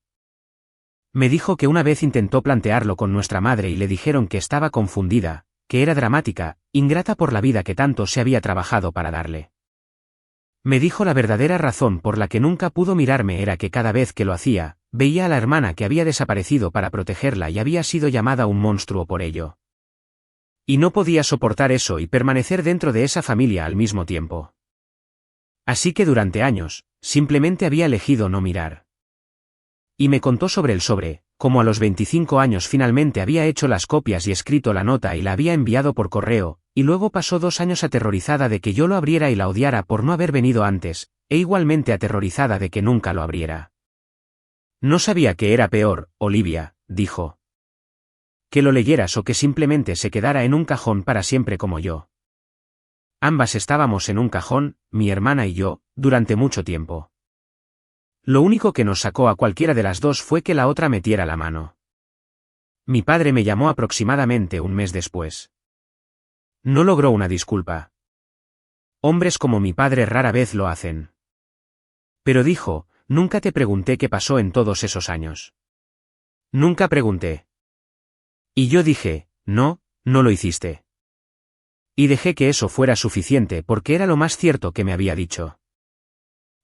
Me dijo que una vez intentó plantearlo con nuestra madre y le dijeron que estaba confundida, que era dramática, ingrata por la vida que tanto se había trabajado para darle. Me dijo la verdadera razón por la que nunca pudo mirarme era que cada vez que lo hacía, veía a la hermana que había desaparecido para protegerla y había sido llamada un monstruo por ello. Y no podía soportar eso y permanecer dentro de esa familia al mismo tiempo. Así que durante años, simplemente había elegido no mirar. Y me contó sobre el sobre, como a los 25 años finalmente había hecho las copias y escrito la nota y la había enviado por correo, y luego pasó 2 años aterrorizada de que yo lo abriera y la odiara por no haber venido antes, e igualmente aterrorizada de que nunca lo abriera. No sabía qué era peor, Olivia, dijo. Que lo leyeras o que simplemente se quedara en un cajón para siempre como yo. Ambas estábamos en un cajón, mi hermana y yo, durante mucho tiempo. Lo único que nos sacó a cualquiera de las dos fue que la otra metiera la mano. Mi padre me llamó aproximadamente un mes después. No logró una disculpa. Hombres como mi padre rara vez lo hacen. Pero dijo, nunca te pregunté qué pasó en todos esos años. Nunca pregunté. Y yo dije, no, no lo hiciste. Y dejé que eso fuera suficiente porque era lo más cierto que me había dicho.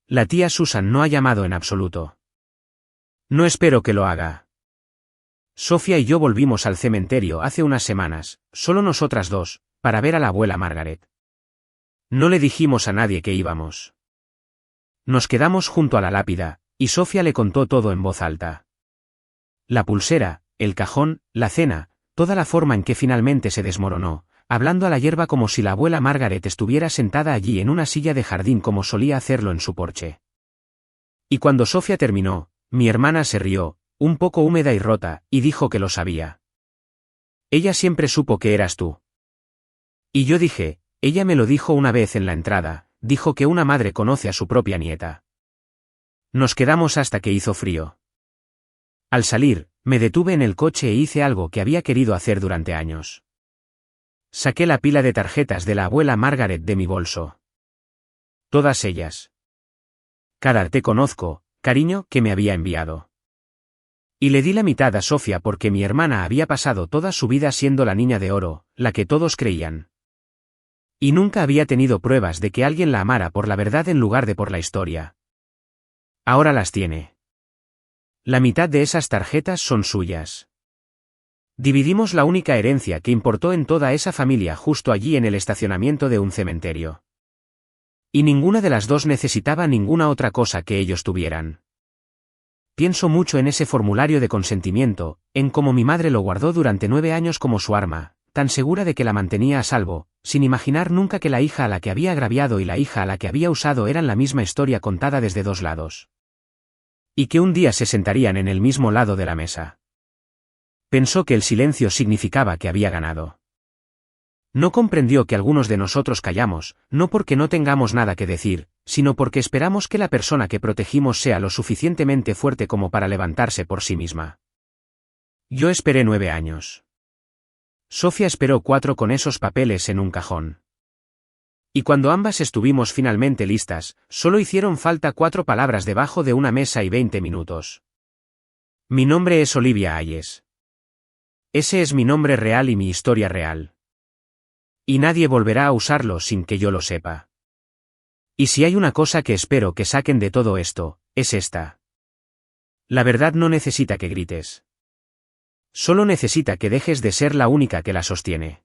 La tía Susan no ha llamado en absoluto. No espero que lo haga. Sofía y yo volvimos al cementerio hace unas semanas, solo nosotras dos, para ver a la abuela Margaret. No le dijimos a nadie que íbamos. Nos quedamos junto a la lápida, y Sofía le contó todo en voz alta. La pulsera, el cajón, la cena, toda la forma en que finalmente se desmoronó, hablando a la hierba como si la abuela Margaret estuviera sentada allí en una silla de jardín como solía hacerlo en su porche. Y cuando Sofía terminó, mi hermana se rió, un poco húmeda y rota, y dijo que lo sabía. Ella siempre supo que eras tú. Y yo dije, ella me lo dijo una vez en la entrada, dijo que una madre conoce a su propia nieta. Nos quedamos hasta que hizo frío. Al salir, me detuve en el coche e hice algo que había querido hacer durante años. Saqué la pila de tarjetas de la abuela Margaret de mi bolso. Todas ellas. Cada te conozco, cariño, que me había enviado. Y le di la mitad a Sofía porque mi hermana había pasado toda su vida siendo la niña de oro, la que todos creían. Y nunca había tenido pruebas de que alguien la amara por la verdad en lugar de por la historia. Ahora las tiene. La mitad de esas tarjetas son suyas. Dividimos la única herencia que importó en toda esa familia justo allí en el estacionamiento de un cementerio. Y ninguna de las dos necesitaba ninguna otra cosa que ellos tuvieran. Pienso mucho en ese formulario de consentimiento, en cómo mi madre lo guardó durante 9 años como su arma, tan segura de que la mantenía a salvo, sin imaginar nunca que la hija a la que había agraviado y la hija a la que había usado eran la misma historia contada desde 2 lados. Y que un día se sentarían en el mismo lado de la mesa. Pensó que el silencio significaba que había ganado. No comprendió que algunos de nosotros callamos, no porque no tengamos nada que decir, sino porque esperamos que la persona que protegimos sea lo suficientemente fuerte como para levantarse por sí misma. Yo esperé 9 años. Sofía esperó 4 con esos papeles en un cajón. Y cuando ambas estuvimos finalmente listas, solo hicieron falta 4 palabras debajo de una mesa y 20 minutos. Mi nombre es Olivia Hayes. Ese es mi nombre real y mi historia real. Y nadie volverá a usarlo sin que yo lo sepa. Y si hay una cosa que espero que saquen de todo esto, es esta. La verdad no necesita que grites. Solo necesita que dejes de ser la única que la sostiene.